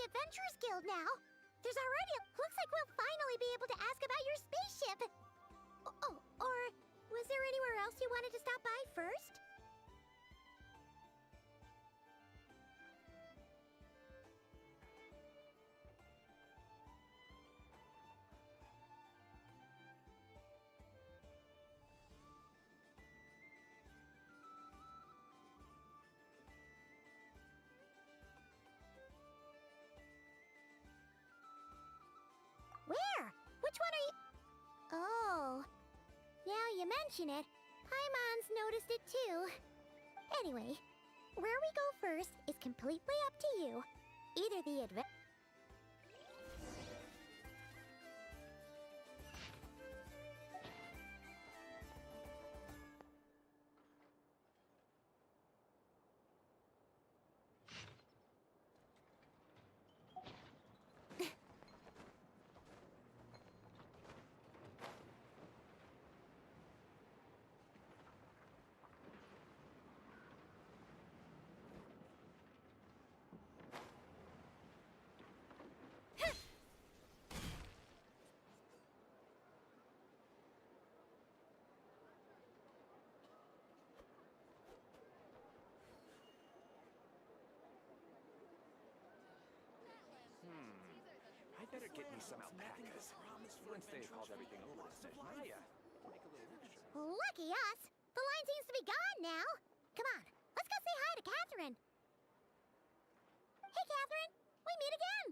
Adventurers Guild now. There's already looks like we'll finally be able to ask about your spaceship. Oh, or was there anywhere else you wanted to stop by first? Where? Which one are you? Oh, now you mention it, Paimon's noticed it too. Anyway, where we go first is completely up to you. Either the I better get me some alpacas. Once they've hauled everything over to Maya, make a little extra. Lucky us! The line seems to be gone now. Come on, let's go say hi to Catherine. Hey, Catherine, we meet again.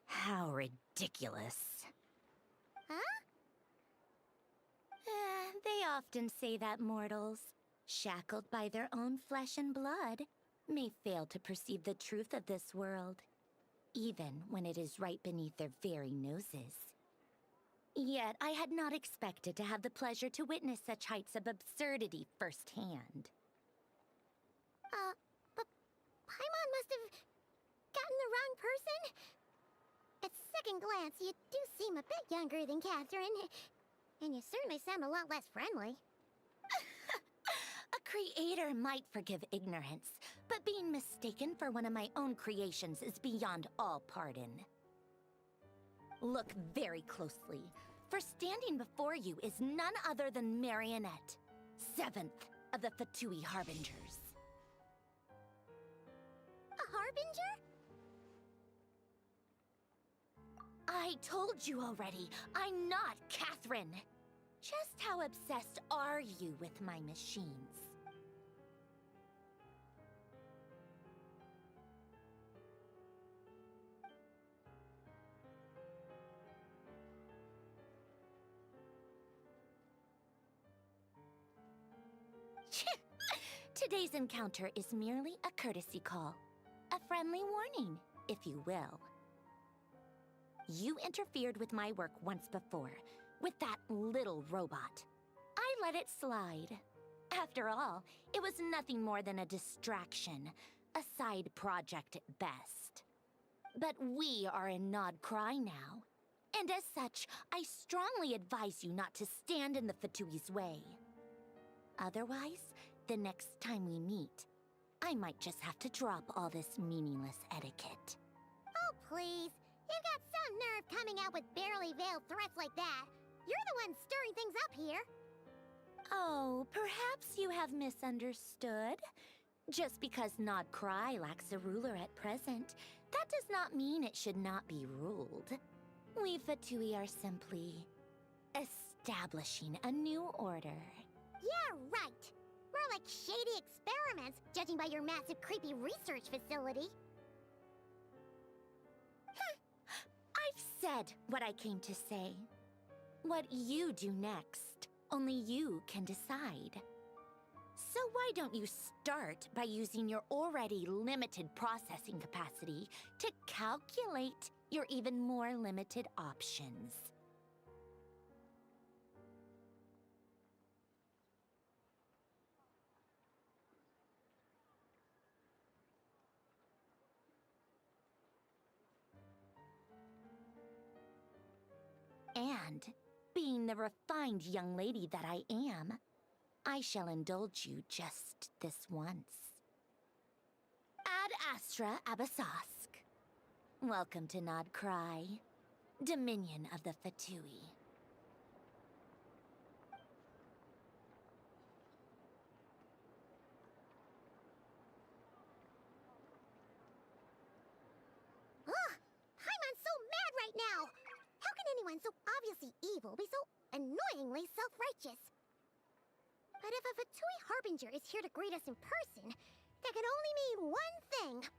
How ridiculous. Huh? They often say that mortals, shackled by their own flesh and blood, may fail to perceive the truth of this world, even when it is right beneath their very noses. Yet I had not expected to have the pleasure to witness such heights of absurdity firsthand. But Paimon must have gotten the wrong person? At second glance, you do seem a bit younger than Catherine. And you certainly sound a lot less friendly. A creator might forgive ignorance, but being mistaken for one of my own creations is beyond all pardon. Look very closely, for standing before you is none other than Marionette, 7th of the Fatui Harbingers. A harbinger? I told you already, I'm not Catherine. Just how obsessed are you with my machines? Today's encounter is merely a courtesy call. A friendly warning, if you will. You interfered with my work once before, with that little robot. I let it slide. After all, it was nothing more than a distraction, a side project at best. But we are in Nod Cry now, and as such, I strongly advise you not to stand in the Fatui's way. Otherwise, the next time we meet, I might just have to drop all this meaningless etiquette. Oh, please. You've got some nerve coming out with barely veiled threats like that. You're the one stirring things up here. Oh, perhaps you have misunderstood. Just because Nod Cry lacks a ruler at present, that does not mean it should not be ruled. We Fatui are simply establishing a new order. Yeah, right. We're like shady experiments, judging by your massive, creepy research facility. I've said what I came to say. What you do next, only you can decide. So why don't you start by using your already limited processing capacity to calculate your even more limited options? And Being the refined young lady that I am, I shall indulge you just this once. Ad Astra Abyssosk. Welcome to Nod Cry, Dominion of the Fatui. Ugh! Paimon's so mad right now! How can anyone so obviously evil be so annoyingly self-righteous? But if a Fatui Harbinger is here to greet us in person, that can only mean one thing.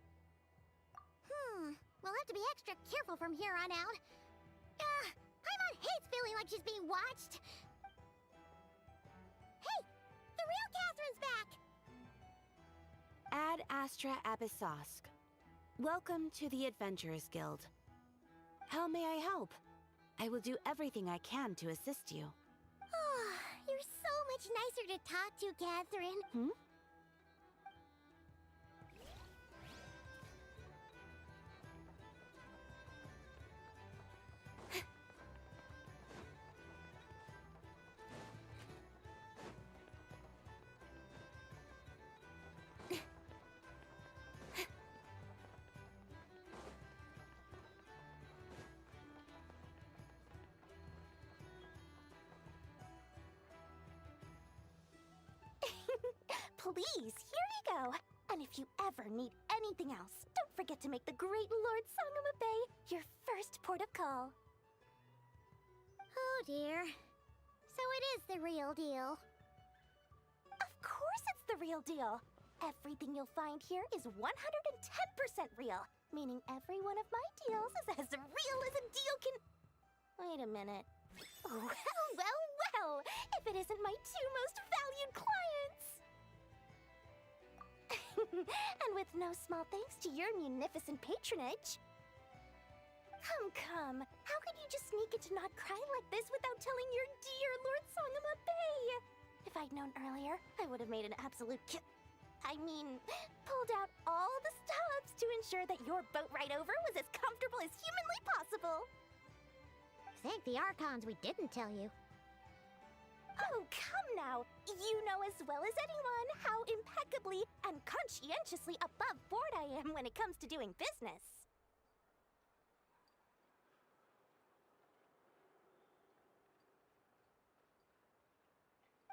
We'll have to be extra careful from here on out. Paimon hates feeling like she's being watched. Hey! The real Catherine's back! Ad Astra Abyssosk. Welcome to the Adventurers Guild. How may I help? I will do everything I can to assist you. Oh, you're so much nicer to talk to, Catherine. Please, here you go. And if you ever need anything else, don't forget to make the great Lord Sangama Bay your first port of call. Oh dear. So it is the real deal. Of course it's the real deal. Everything you'll find here is 110% real, meaning every one of my deals is as real as a deal can... Wait a minute. Well, if it isn't my two most valued clients. And with no small thanks to your munificent patronage. Come. How could you just sneak into Not Cry like this without telling your dear Lord Sangama Bay? If I'd known earlier, I would have made an absolute pulled out all the stops to ensure that your boat ride over was as comfortable as humanly possible. Thank the Archons we didn't tell you. Oh, come now! You know as well as anyone how impeccably and conscientiously above board I am when it comes to doing business.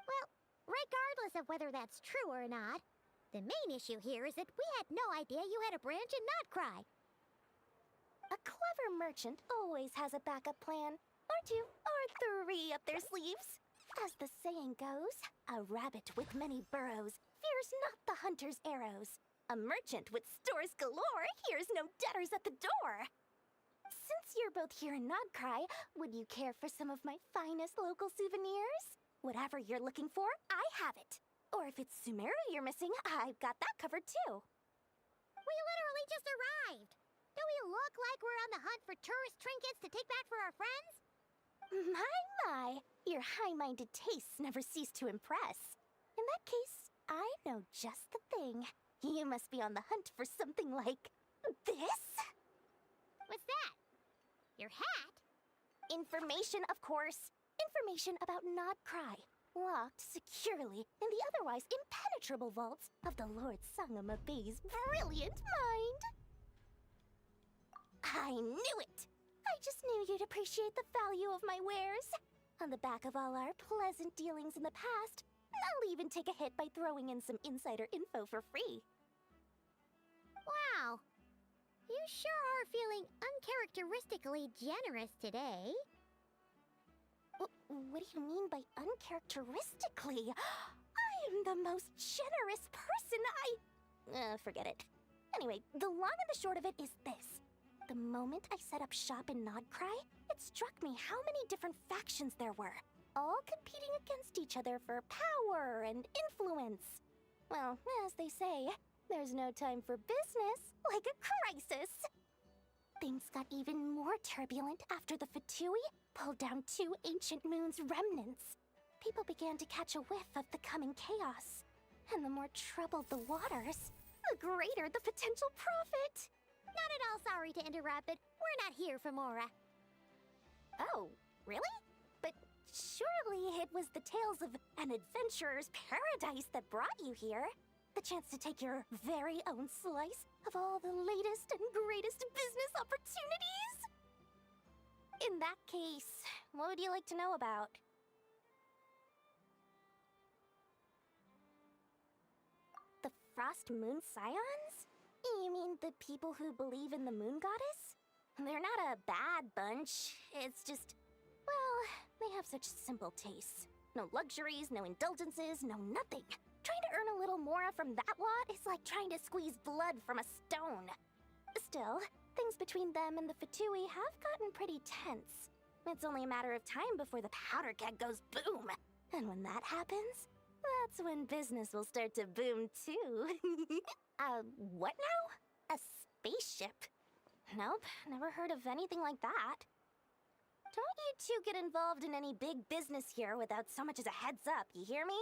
Well, regardless of whether that's true or not, the main issue here is that we had no idea you had a branch in Notcry. A clever merchant always has a backup plan, or two, or three up their sleeves. As the saying goes, a rabbit with many burrows fears not the hunter's arrows. A merchant with stores galore hears no debtors at the door. Since you're both here in Nodcry, would you care for some of my finest local souvenirs? Whatever you're looking for, I have it. Or if it's Sumeru you're missing, I've got that covered too. We literally just arrived. Do we look like we're on the hunt for tourist trinkets to take back for our friends? My, your high-minded tastes never cease to impress. In that case, I know just the thing. You must be on the hunt for something like this? What's that? Your hat? Information, of course. Information about Nodcry, locked securely in the otherwise impenetrable vaults of the Lord Sangama Bay's brilliant mind. I knew it! I just knew you'd appreciate the value of my wares. On the back of all our pleasant dealings in the past, I'll even take a hit by throwing in some insider info for free. Wow. You sure are feeling uncharacteristically generous today. What do you mean by uncharacteristically? I am the most generous person forget it. Anyway, the long and the short of it is this. The moment I set up shop in Nodcry, it struck me how many different factions there were, all competing against each other for power and influence. Well, as they say, there's no time for business like a crisis. Things got even more turbulent after the Fatui pulled down 2 ancient moon's remnants. People began to catch a whiff of the coming chaos. And the more troubled the waters, the greater the potential profit. Not at all sorry to interrupt, but we're not here for Mora. Oh, really? But Surely it was the tales of an adventurer's paradise that brought you here. The chance to take your very own slice of all the latest and greatest business opportunities? In that case, what would you like to know about? The Frost Moon Scions? You mean the people who believe in the moon goddess? They're not a bad bunch. It's just, well, they have such simple tastes. No luxuries, no indulgences, no nothing. Trying to earn a little more from that lot is like trying to squeeze blood from a stone. Still, things between them and the Fatui have gotten pretty tense. It's only a matter of time before the powder keg goes boom. And when that happens, that's when business will start to boom too. What now? A spaceship? Nope, never heard of anything like that. Don't you two get involved in any big business here without so much as a heads up, you hear me?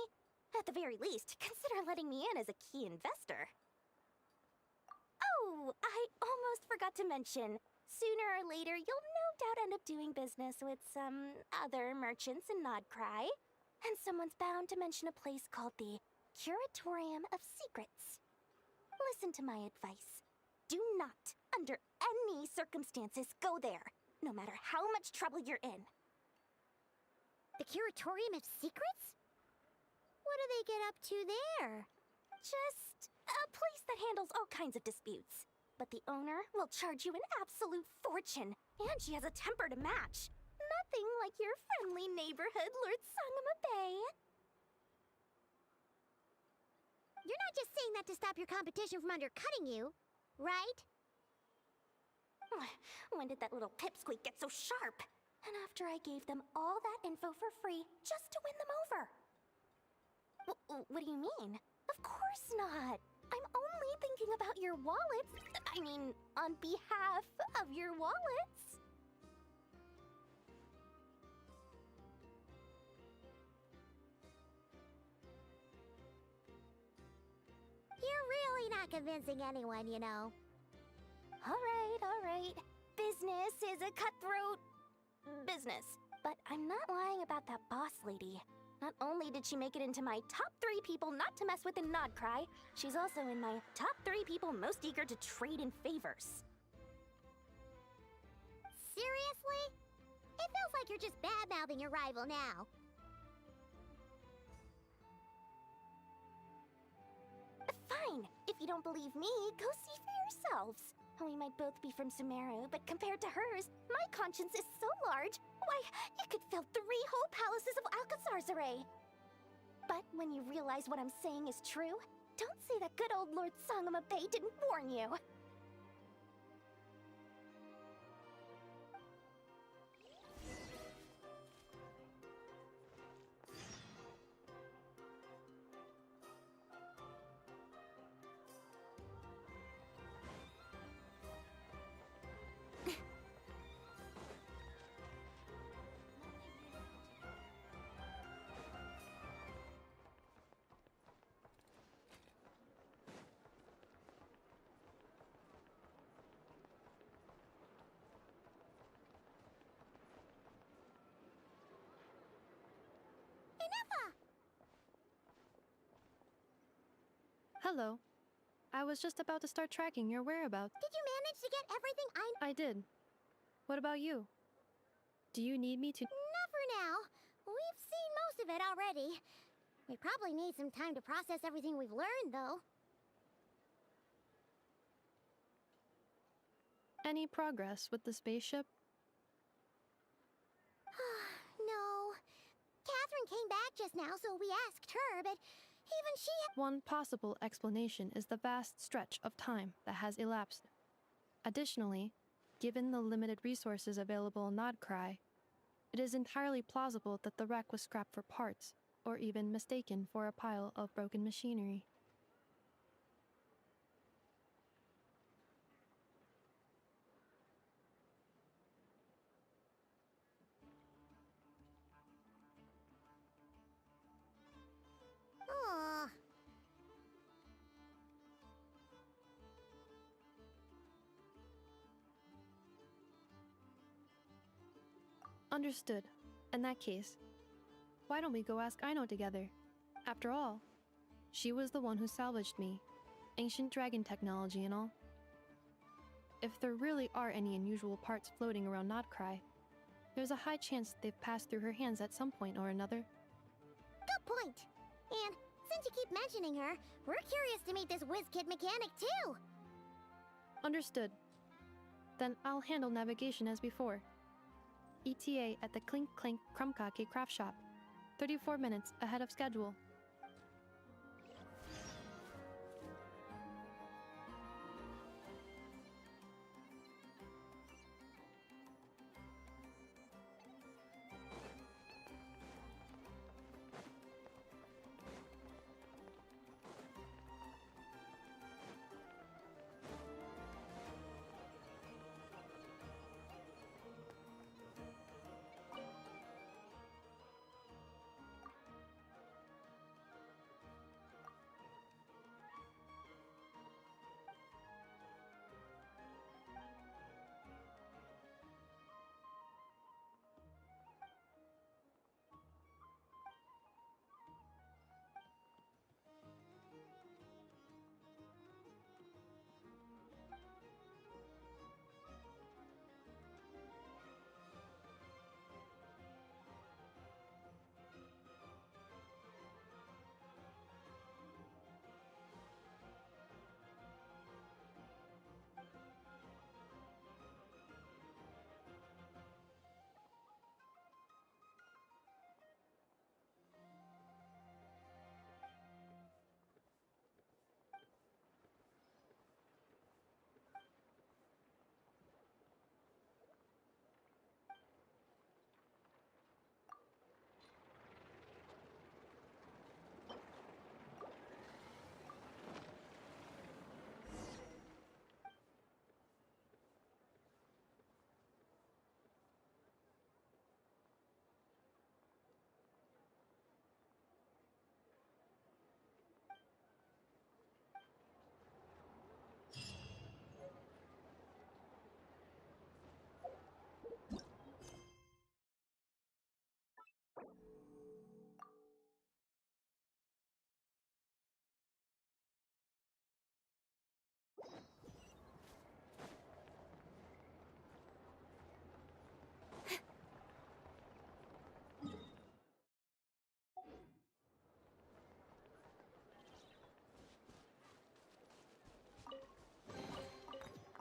At the very least, consider letting me in as a key investor. Oh, I almost forgot to mention. Sooner or later, you'll no doubt end up doing business with some other merchants in Nodcry. And someone's bound to mention a place called the Curatorium of Secrets. Listen to my advice. Do not, under any circumstances, go there, no matter how much trouble you're in. The Curatorium of Secrets? What do they get up to there? Just a place that handles all kinds of disputes. But the owner will charge you an absolute fortune, and she has a temper to match. Nothing like your friendly neighborhood, Lord Sangama Bay. You're not just saying that to stop your competition from undercutting you, right? When did that little pipsqueak get so sharp? And after I gave them all that info for free just to win them over. What do you mean? Of course not. I'm only thinking about your wallets. I mean, on behalf of your wallets. You're really not convincing anyone, you know. All right. Business is a cutthroat business. But I'm not lying about that boss lady. Not only did she make it into my top 3 people not to mess with in Nodcry, she's also in my top 3 people most eager to trade in favors. Seriously? It feels like you're just bad-mouthing your rival now. Fine. If you don't believe me, go see for yourselves. We might both be from Sumeru, but compared to hers, my conscience is so large, why, you could fill 3 whole palaces of Alcazar's array. But when you realize what I'm saying is true, don't say that good old Lord Sangama Bay didn't warn you. Hello. I was just about to start tracking your whereabouts. Did you manage to get everything I did. What about you? Do you need me to... Not for now. We've seen most of it already. We probably need some time to process everything we've learned, though. Any progress with the spaceship? No. Catherine came back just now, so we asked her, but even she... One possible explanation is the vast stretch of time that has elapsed. Additionally, given the limited resources available in Nodcry, it is entirely plausible that the wreck was scrapped for parts, or even mistaken for a pile of broken machinery. Aw. Understood. In that case, Why don't we go ask Aino together? After all, she was the one who salvaged me. Ancient dragon technology and all. If there really are any unusual parts floating around Notcry, there's a high chance they've passed through her hands at some point or another. Good point. And since you keep mentioning her, we're curious to meet this whiz-kid mechanic too. Understood. Then I'll handle navigation as before. ETA at the Clink Clink Krumkake craft shop. 34 minutes ahead of schedule.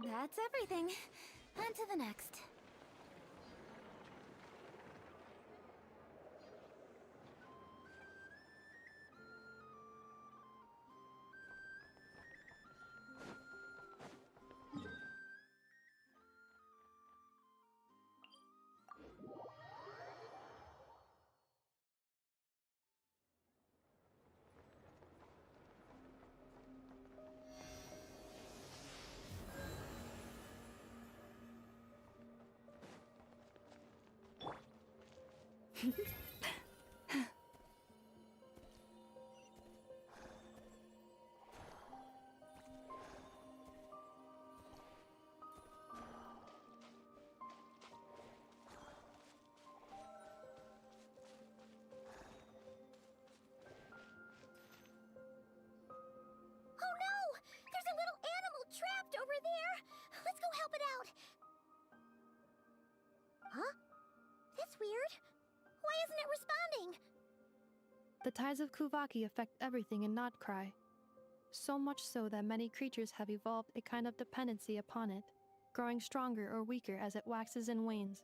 That's everything. On to the next. Oh no! There's a little animal trapped over there! Let's go help it out! Huh? That's weird. Why isn't it responding? The tides of Kuvaki affect everything in Notcry. So much so that many creatures have evolved a kind of dependency upon it, growing stronger or weaker as it waxes and wanes.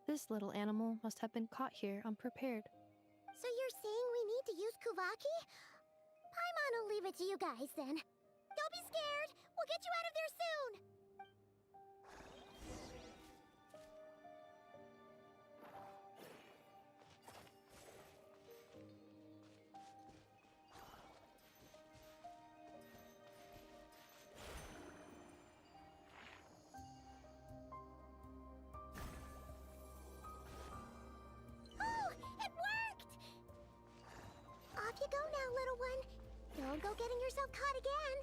This little animal must have been caught here unprepared. So you're saying we need to use Kuvaki? Paimon will leave it to you guys then. Don't be scared! We'll get you out of there soon! Oh, it worked! Off you go now, little one. Don't go getting yourself caught again.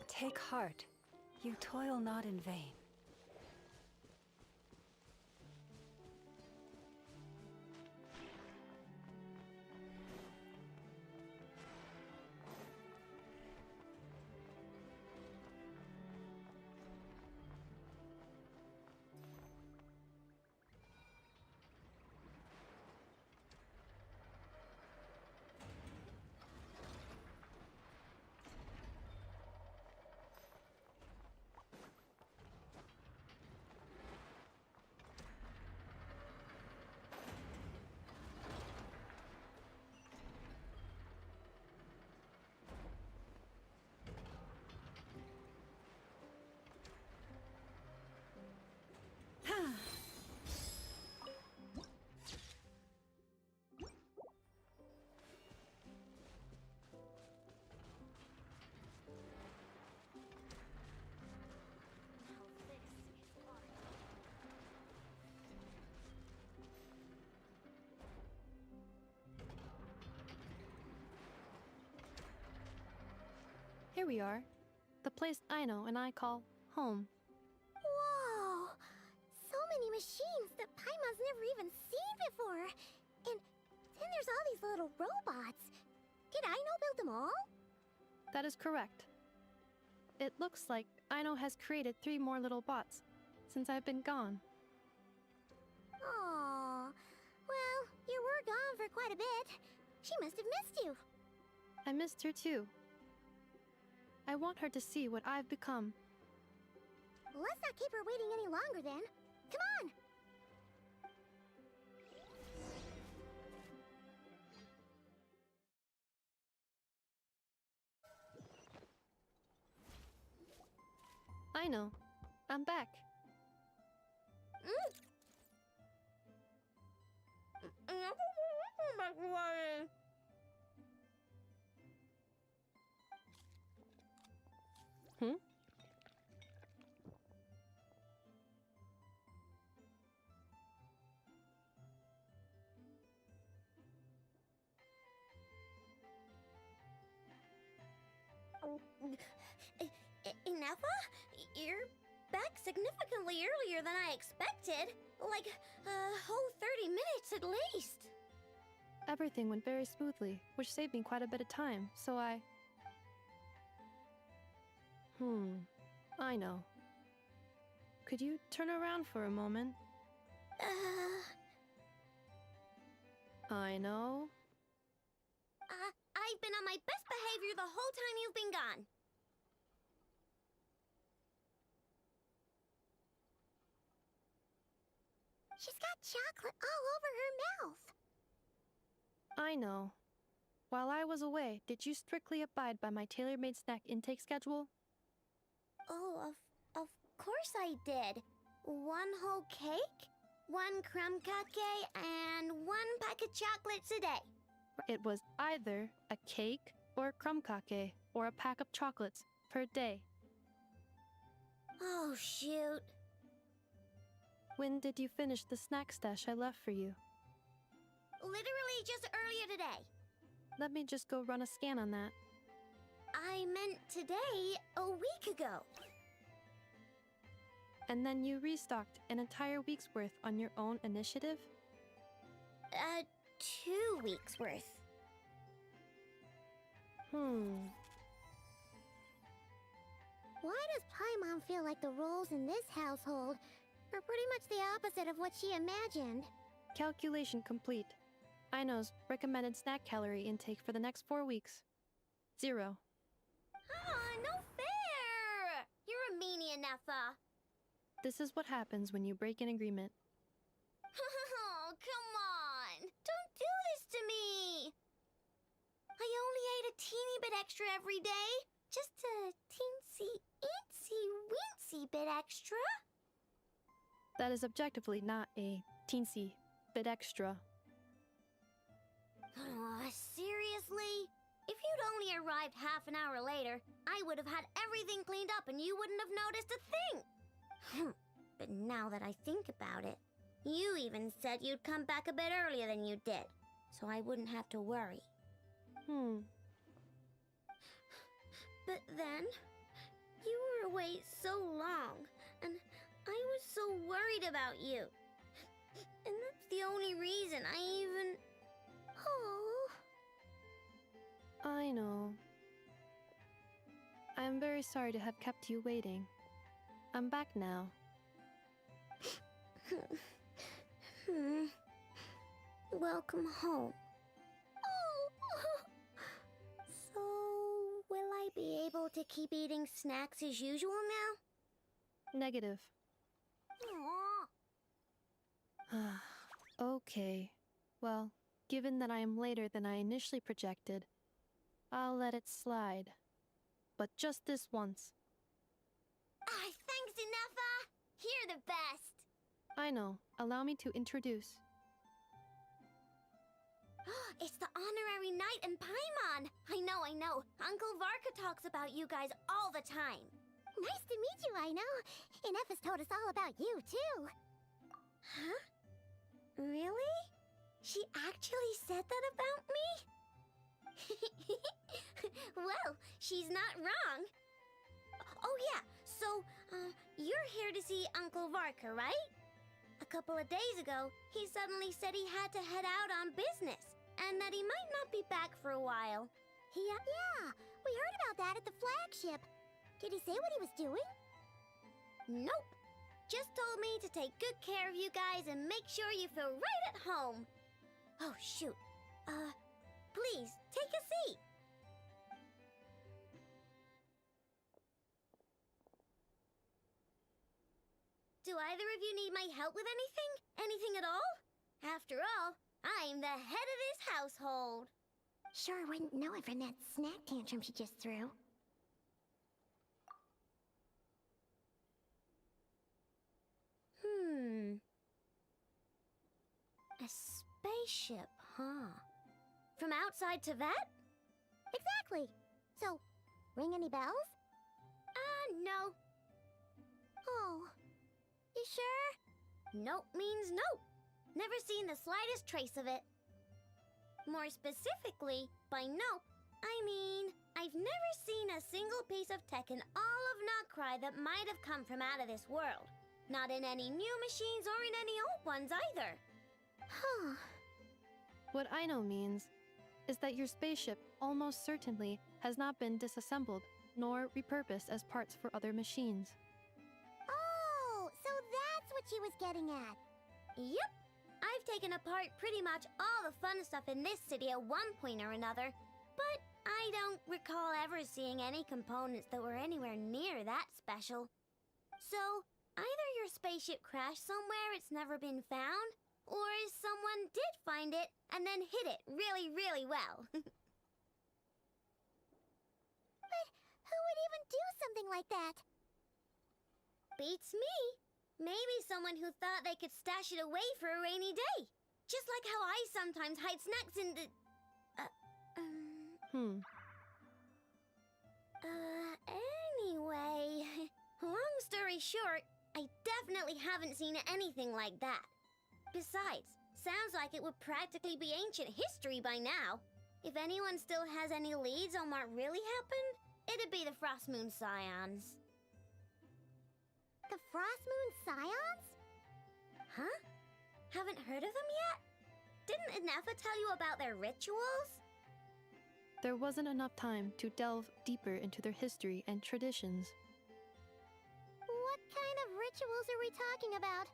Take heart. You toil not in vain. Here we are. The place Aino and I call home. Whoa! So many machines that Paimon's never even seen before. And then there's all these little robots. Did Aino build them all? That is correct. It looks like Aino has created 3 more little bots since I've been gone. Aw. Well, you were gone for quite a bit. She must have missed you. I missed her too. I want her to see what I've become. Let's not keep her waiting any longer then. Come on! Aino, I'm back. Hmm? Inappa? You're back significantly earlier than I expected. Like a whole 30 minutes at least. Everything went very smoothly, which saved me quite a bit of time, so I know. Could you turn around for a moment? I know. I've been on my best behavior the whole time you've been gone. She's got chocolate all over her mouth. I know. While I was away, did you strictly abide by my tailor-made snack intake schedule? Oh, of course I did. 1 whole cake, 1 crumb cake, and 1 pack of chocolates a day. It was either a cake or a crumb cake or a pack of chocolates per day. Oh, shoot. When did you finish the snack stash I left for you? literally just earlier today. Let me just go run a scan on that. I meant today, a week ago. And then you restocked an entire week's worth on your own initiative? 2 weeks worth. Why does Paimon feel like the roles in this household are pretty much the opposite of what she imagined? Calculation complete. Aino's recommended snack calorie intake for the next 4 weeks. 0. No fair! You're a meanie, Neffa. This is what happens when you break an agreement. Oh, come on! Don't do this to me! I only ate a teeny bit extra every day. Just a teensy bit extra. That is objectively not a teensy bit extra. Seriously? If you'd only arrived half an hour later, I would have had everything cleaned up and you wouldn't have noticed a thing. But now that I think about it, you even said you'd come back a bit earlier than you did, so I wouldn't have to worry. But then, you were away so long, and I was so worried about you. And that's the only reason I even... Oh... I know. I am very sorry to have kept you waiting. I'm back now. Welcome home. Oh! So, will I be able to keep eating snacks as usual now? Negative. Aw. Okay. Well, given that I am later than I initially projected, I'll let it slide. But just this once. Thanks, Inefa! You're the best! Aino, allow me to introduce. It's the honorary knight and Paimon! I know. Uncle Varka talks about you guys all the time. Nice to meet you, Aino. Inefa's told us all about you, too. Huh? Really? She actually said that about me? Well, she's not wrong. Oh yeah, so, you're here to see Uncle Varka, right? A couple of days ago, he suddenly said he had to head out on business, and that he might not be back for a while. Yeah, we heard about that at the flagship. Did he say what he was doing? Nope. Just told me to take good care of you guys and make sure you feel right at home. Oh, shoot. Please, take a seat. Do either of you need my help with anything? Anything at all? After all, I'm the head of this household. Sure wouldn't know it from that snack tantrum she just threw. A spaceship, huh? From outside to that? Exactly. So, ring any bells? No. Oh, you sure? Nope means nope. Never seen the slightest trace of it. More specifically, by nope, I mean, I've never seen a single piece of tech in all of Notcry that might have come from out of this world. Not in any new machines or in any old ones either. Huh. What Aino means is that your spaceship almost certainly has not been disassembled nor repurposed as parts for other machines. Oh, so that's what she was getting at. Yep. I've taken apart pretty much all the fun stuff in this city at one point or another, but I don't recall ever seeing any components that were anywhere near that special. So, either your spaceship crashed somewhere it's never been found, or someone did find it and then hid it really, really well. But who would even do something like that? Beats me. Maybe someone who thought they could stash it away for a rainy day. Just like how I sometimes hide snacks in the... Anyway... Long story short, I definitely haven't seen anything like that. Besides, Sounds like it would practically be ancient history by now. If anyone still has any leads on what really happened, it'd be the Frost Moon Scions. The Frost Moon Scions? Huh? Haven't heard of them yet? Didn't Inefa tell you about their rituals? There wasn't enough time to delve deeper into their history and traditions. What kind of rituals are we talking about?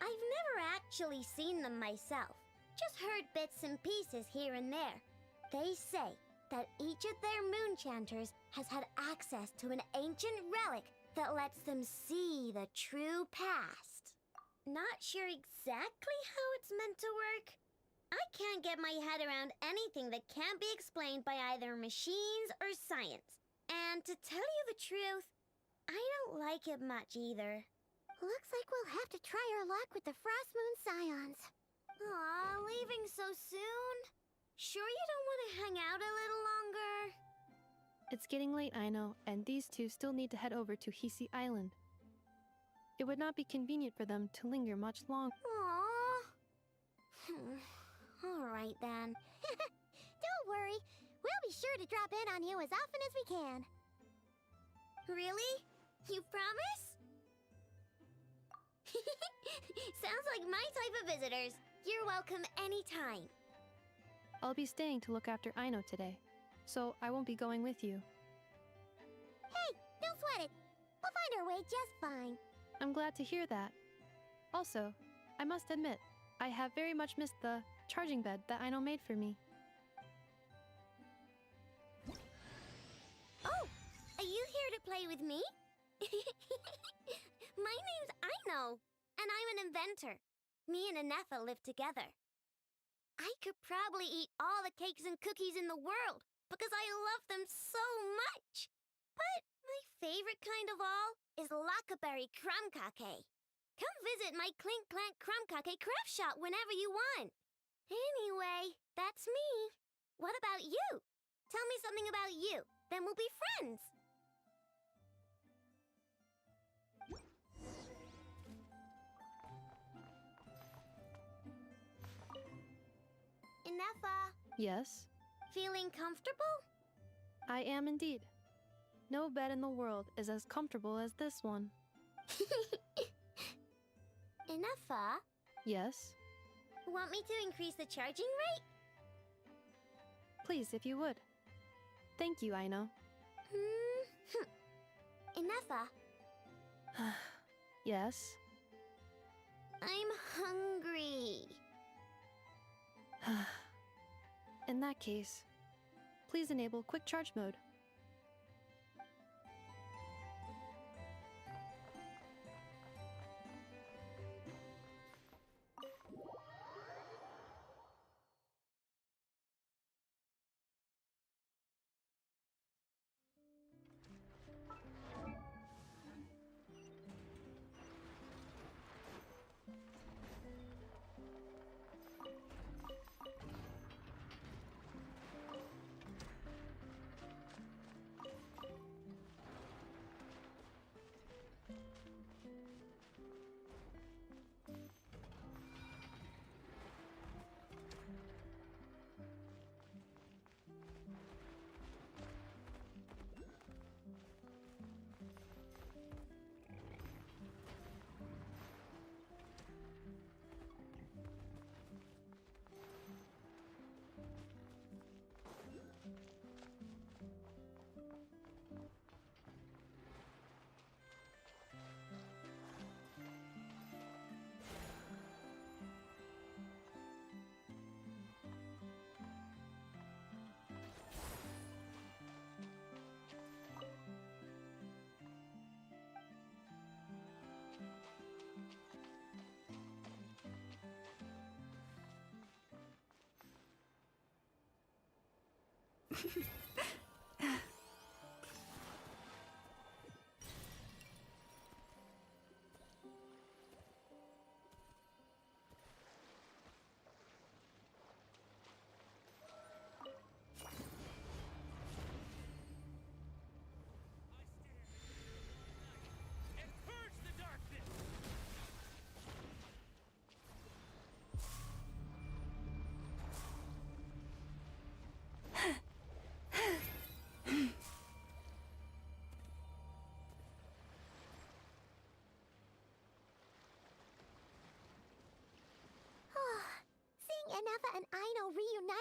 I've never actually seen them myself. Just heard bits and pieces here and there. They say that each of their moon chanters has had access to an ancient relic that lets them see the true past. Not sure exactly how it's meant to work. I can't get my head around anything that can't be explained by either machines or science. And to tell you the truth, I don't like it much either. Looks like we'll have to try our luck with the Frost Moon Scions. Aw, leaving so soon? Sure you don't want to hang out a little longer? It's getting late, I know, and these two still need to head over to Hisi Island. It would not be convenient for them to linger much longer. Aww. Alright then. Don't worry. We'll be sure to drop in on you as often as we can. Really? You promise? Sounds like my type of visitors. You're welcome anytime. I'll be staying to look after Aino today, so I won't be going with you. Hey, don't sweat it. We'll find our way just fine. I'm glad to hear that. Also, I must admit, I have very much missed the charging bed that Aino made for me. Oh, are you here to play with me? My name's Aino, and I'm an inventor. Me and Inefa live together. I could probably eat all the cakes and cookies in the world because I love them so much. But my favorite kind of all is Lackaberry Crumb Cake. Come visit my Clink Clank Crumb Cake craft shop whenever you want. Anyway, that's me. What about you? Tell me something about you, then we'll be friends. Inefa, Yes, feeling comfortable? I am indeed. No bed in the world is as comfortable as this one. Inefa, Yes, want me to increase the charging rate? please, if you would. Thank you, Aino. Inefa, Yes. I'm hungry. In that case, please enable quick charge mode.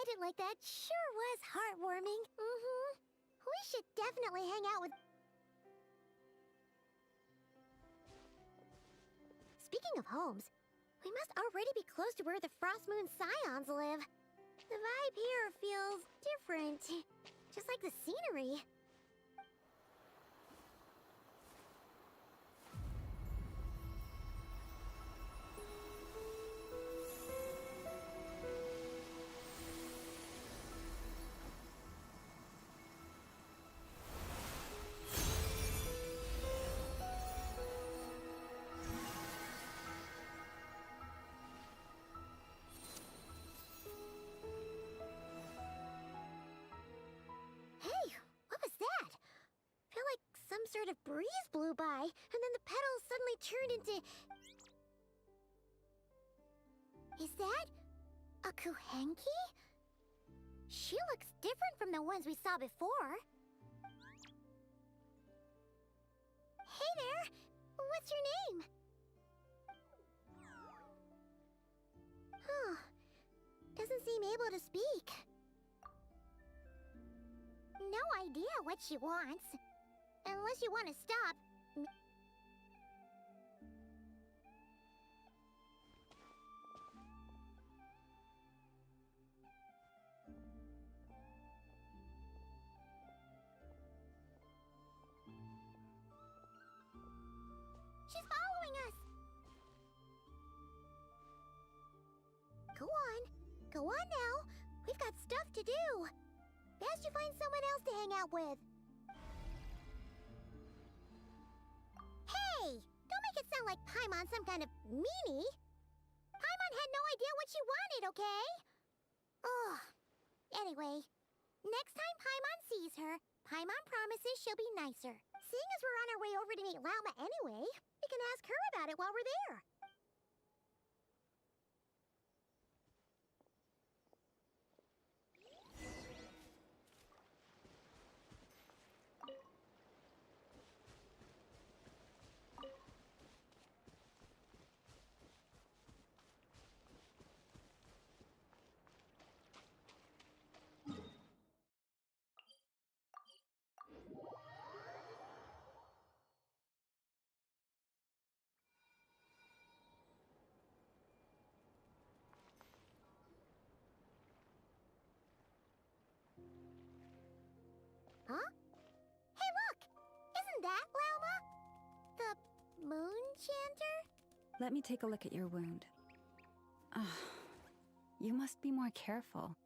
it like that sure was heartwarming. Mm-hmm. We should definitely hang out with... Speaking of homes, we must already be close to where the Frost Moon Scions live. The vibe here feels different. Just like the scenery. Hey, what was that? Felt like some sort of breeze blew by, and then the petals suddenly turned into... Is that a Kuhenki? She looks different from the ones we saw before. Hey there! What's your name? Huh. Doesn't seem able to speak. No idea what she wants. Unless you want to stop. She's following us! Go on. Go on now. We've got stuff to do. Best you find someone else to hang out with. Hey! Don't make it sound like Paimon's some kind of meanie. Paimon had no idea what she wanted, okay? Ugh. Anyway, next time Paimon sees her, Paimon promises she'll be nicer. Seeing as we're on our way over to meet Lauma anyway, we can ask her about it while we're there. Huh? Hey, look! Isn't that Lauma? The moon chanter? Let me take a look at your wound. Ah, you must be more careful.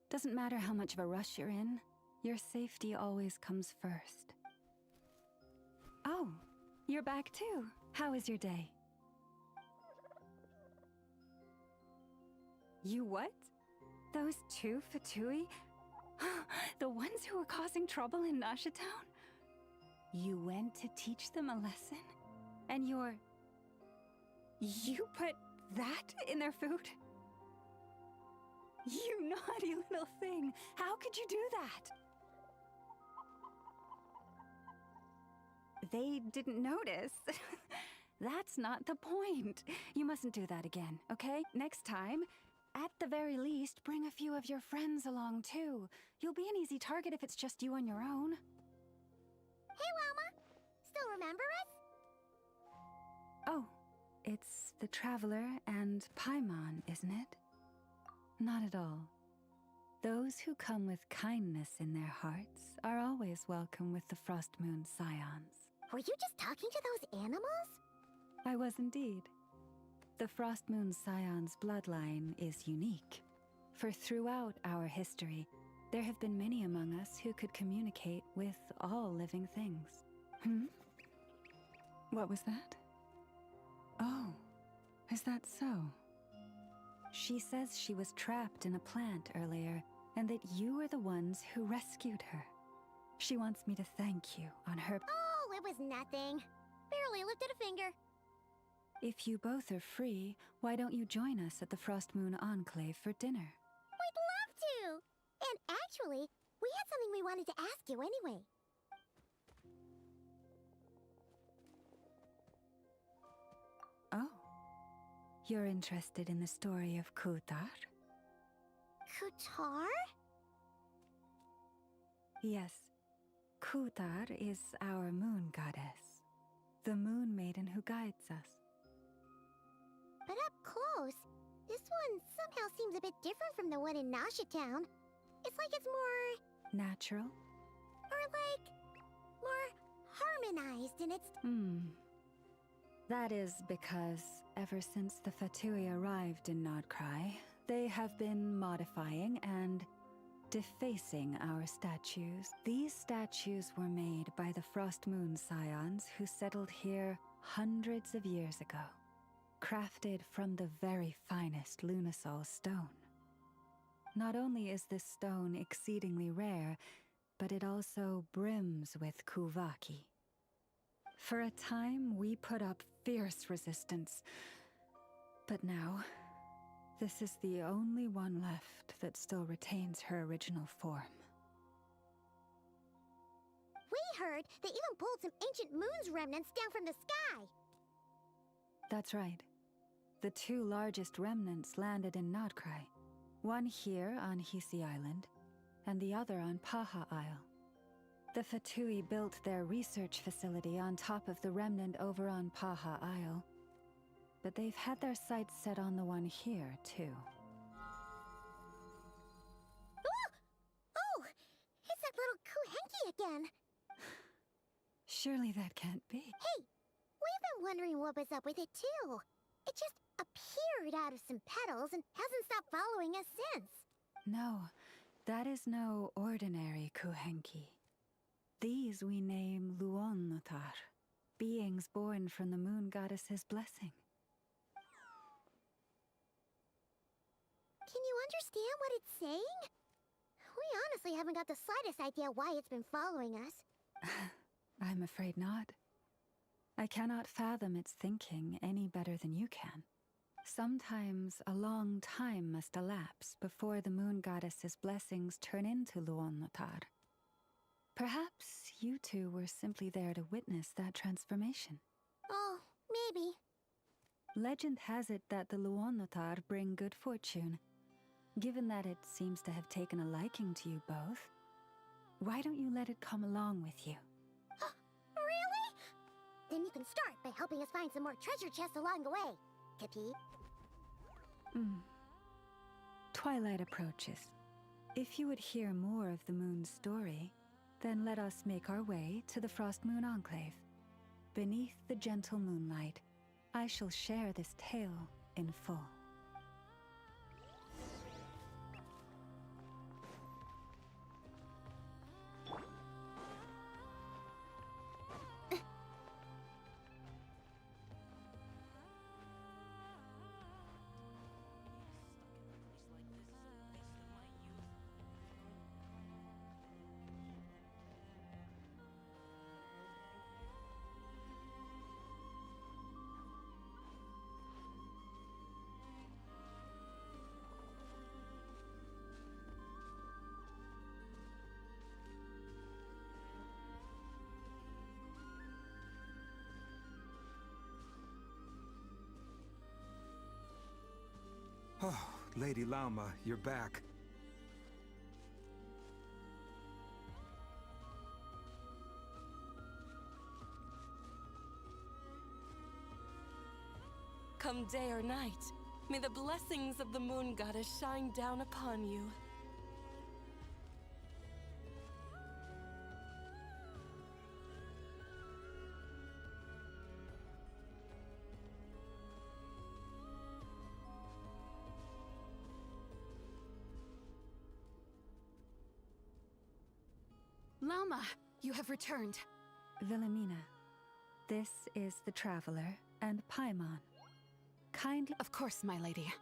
Doesn't matter how much of a rush you're in, your safety always comes first. Oh, you're back too. How was your day? You what? Those two Fatui? The ones who were causing trouble in Nasha Town? You went to teach them a lesson? And you put that in their food? You naughty little thing! How could you do that? They didn't notice. That's not the point. You mustn't do that again, okay? Next time, at the very least, bring a few of your friends along too. You'll be an easy target if it's just you on your own. Hey, Lauma! Still remember us? Oh, it's the Traveler and Paimon, isn't it? Not at all. Those who come with kindness in their hearts are always welcome with the Frost Moon Scions. Were you just talking to those animals? I was indeed. The Frost Moon Scion's bloodline is unique, for throughout our history, there have been many among us who could communicate with all living things. What was that? Oh, is that so? She says she was trapped in a plant earlier, and that you are the ones who rescued her. She wants me to thank you on her... Oh, it was nothing. Barely lifted a finger. If you both are free, why don't you join us at the Frost Moon Enclave for dinner? We'd love to! And actually, we had something we wanted to ask you anyway. Oh. You're interested in the story of Kutar? Kutar? Yes. Kutar is our moon goddess, the moon maiden who guides us. But up close, this one somehow seems a bit different from the one in Nasha Town. It's like it's more... Natural? or like... more harmonized in its... That is because ever since the Fatui arrived in Nodcry, they have been modifying and defacing our statues. These statues were made by the Frost Moon Scions who settled here hundreds of years ago, crafted from the very finest Lunasol stone. Not only is this stone exceedingly rare, but it also brims with Kuvaki. For a time, we put up fierce resistance, but now, this is the only one left that still retains her original form. We heard they even pulled some ancient moon's remnants down from the sky! That's right. The two largest remnants landed in Nodcry. One here on Hisi Island, and the other on Paha Isle. The Fatui built their research facility on top of the remnant over on Paha Isle, but they've had their sights set on the one here, too. Oh! It's that little Kuhenki again! Surely that can't be. Hey! We've been wondering what was up with it, too. It just appeared out of some petals and hasn't stopped following us since. No, that is no ordinary Kuhenki. These we name Luonnotar, beings born from the moon goddess's blessing. Can you understand what it's saying? We honestly haven't got the slightest idea why it's been following us. I'm afraid not. I cannot fathom its thinking any better than you can. Sometimes a long time must elapse before the moon goddess's blessings turn into Luonnotar. Perhaps you two were simply there to witness that transformation. Oh, maybe. Legend has it that the Luonnotar bring good fortune. Given that it seems to have taken a liking to you both, why don't you let it come along with you? Really? Then you can start by helping us find some more treasure chests along the way. Capi? Twilight approaches. If you would hear more of the moon's story, then let us make our way to the Frost Moon Enclave. Beneath the gentle moonlight, I shall share this tale in full. Oh, Lady Lauma, you're back. Come day or night, may the blessings of the moon goddess shine down upon you. Lama, you have returned. Wilhelmina, this is the Traveler and Paimon. Kindly... Of course, my lady.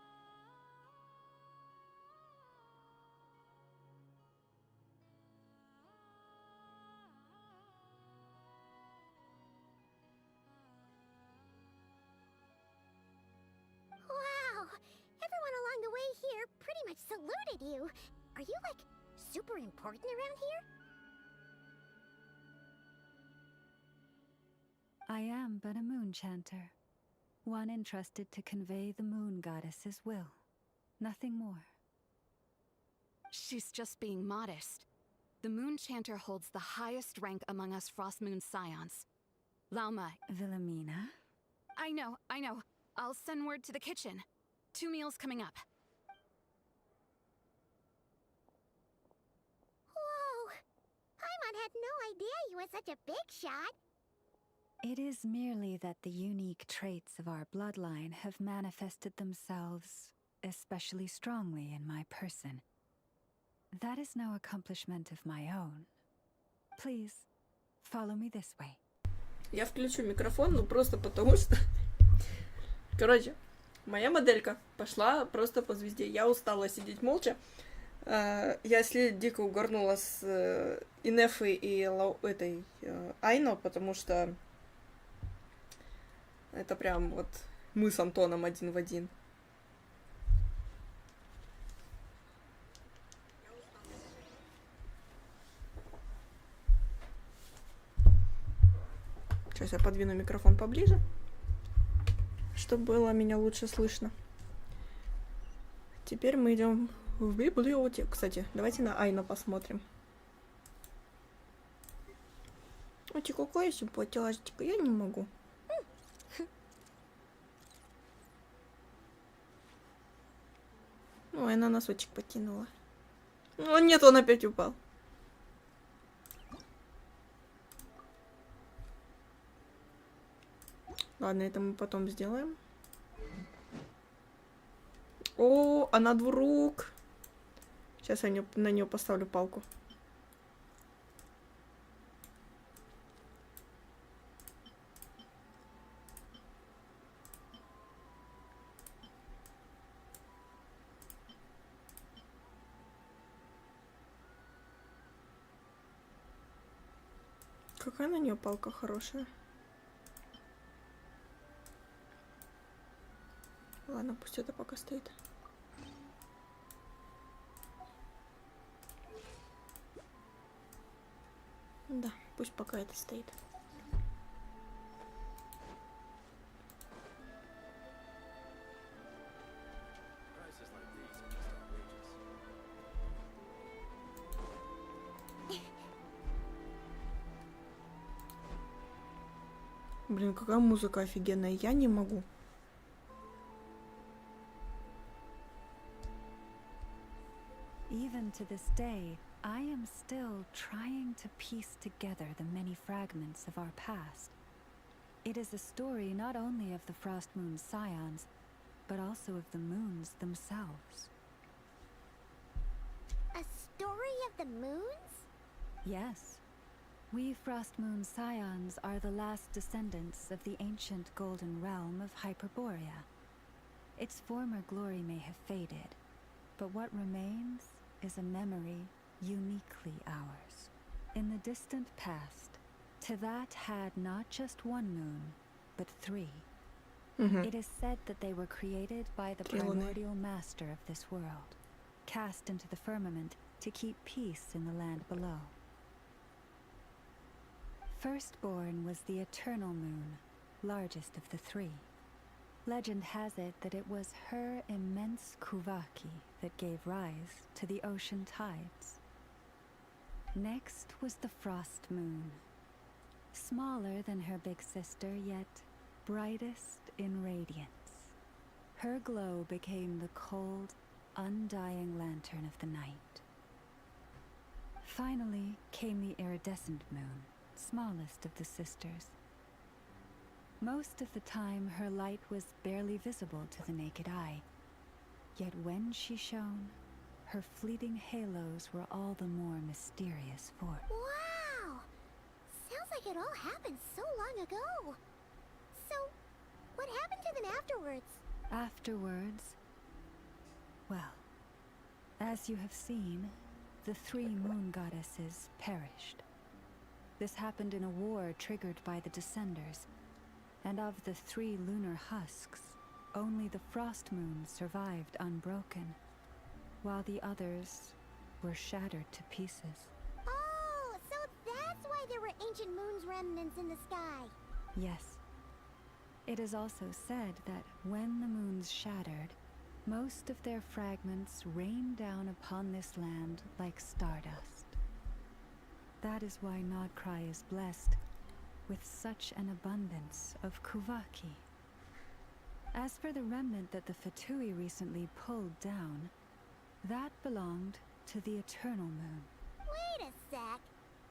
Wow! Everyone along the way here pretty much saluted you. Are you, like, super important around here? I am but a moon chanter, one entrusted to convey the moon goddess's will, nothing more. She's just being modest. The Moon Chanter holds the highest rank among us Frost Moon Scions. Lauma. Wilhelmina? I know. I'll send word to the kitchen. 2 meals coming up. Whoa! Paimon had no idea you were such a big shot. It is merely that the unique traits of our bloodline have manifested themselves especially strongly in my person. That is no accomplishment of my own. Please, follow me this way. Я включу микрофон, ну просто потому что... Короче, моя моделька пошла просто по звезде. Я устала сидеть молча. Я дико угорнула с Инефой и этой Айно, потому что это прям вот мы с Антоном один в один. Сейчас я подвину микрофон поближе, чтобы было меня лучше слышно. Теперь мы идем в библиотеку. Кстати, давайте на Айну посмотрим. Ой, какая симпатяшечка, я не могу. Ой, она носочек потянула. О, нет, он опять упал. Ладно, это мы потом сделаем. О, она двурук. Сейчас я на нее поставлю палку. Какая на нее палка хорошая. Ладно, пусть это пока стоит. Да, пусть пока это стоит. Блин, какая музыка офигенная, я не могу. Even to this day, I am still trying to piece together the many fragments of our past. It is a story not only of the Frost Moon Scions, but also of the moons themselves. A story of the moons? Yes. We Frost Moon Scions are the last descendants of the ancient golden realm of Hyperborea. Its former glory may have faded, but what remains is a memory uniquely ours. In the distant past, Tivat had not just one moon, but 3. It is said that they were created by the primordial master of this world, cast into the firmament to keep peace in the land below. Firstborn was the eternal moon, largest of the 3. Legend has it that it was her immense kuvaki that gave rise to the ocean tides. Next was the Frost Moon. Smaller than her big sister, yet brightest in radiance. Her glow became the cold, undying lantern of the night. Finally came the iridescent moon, smallest of the sisters. Most of the time, her light was barely visible to the naked eye. Yet when she shone, her fleeting halos were all the more mysterious for it. Wow! Sounds like it all happened so long ago. So, what happened to them afterwards? Afterwards, well, as you have seen, the 3 moon goddesses perished. This happened in a war triggered by the Descenders. And of the 3 lunar husks, only the Frost Moon survived unbroken, while the others were shattered to pieces. Oh, so that's why there were ancient moon's remnants in the sky. Yes. It is also said that when the moons shattered, Most of their fragments rain down upon this land like stardust. That is why Nodcry is blessed with such an abundance of Kuvaki. As for the remnant that the Fatui recently pulled down, that belonged to the Eternal Moon. Wait a sec.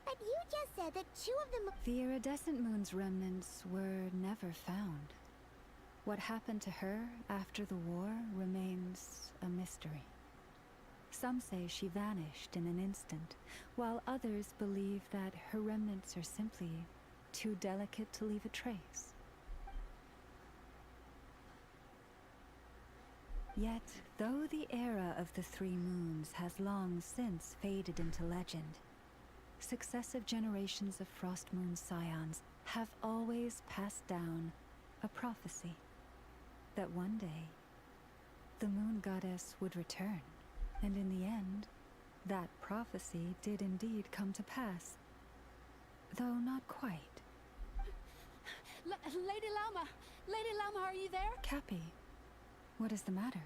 But you just said that 2 of them... The iridescent moon's remnants were never found. What happened to her after the war remains a mystery. Some say she vanished in an instant, while others believe that her remnants are simply too delicate to leave a trace. Yet, though the era of the 3 moons has long since faded into legend, successive generations of Frost Moon Scions have always passed down a prophecy that one day the moon goddess would return. And in the end, that prophecy did indeed come to pass. Though not quite. Lady Lauma! Lady Lauma, are you there? Cappy, what is the matter?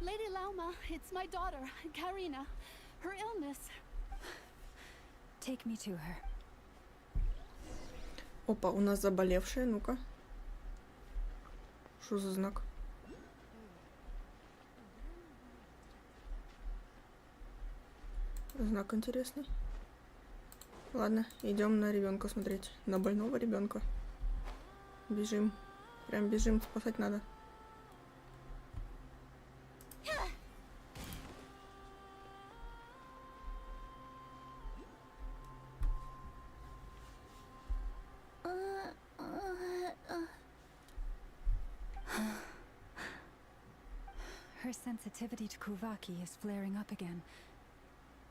Lady Lauma, it's my daughter, Karina. Her illness. Take me to her. Опа, у нас заболевшая, ну-ка. Что за знак? Знак интересный. Ладно, идем на ребенка смотреть. На больного ребенка. Бежим. Прям бежим, спасать надо. Her sensitivity to Kuvaki is flaring up again.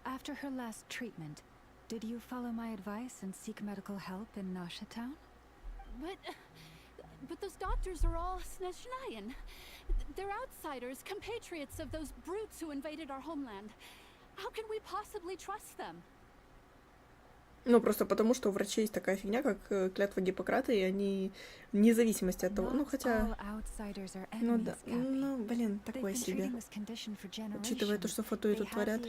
After her last treatment, did you follow my advice and seek medical help in Nasha Town? But those doctors are all Snezhnayan. They're outsiders, compatriots of those brutes who invaded our homeland. How can we possibly trust them? Ну, просто потому, что у врачей есть такая фигня, как клятва Гиппократа, и они, вне зависимости от того, ну, хотя... Ну, да, ну, блин, такое себе. Учитывая то, что Фатуи тут творят.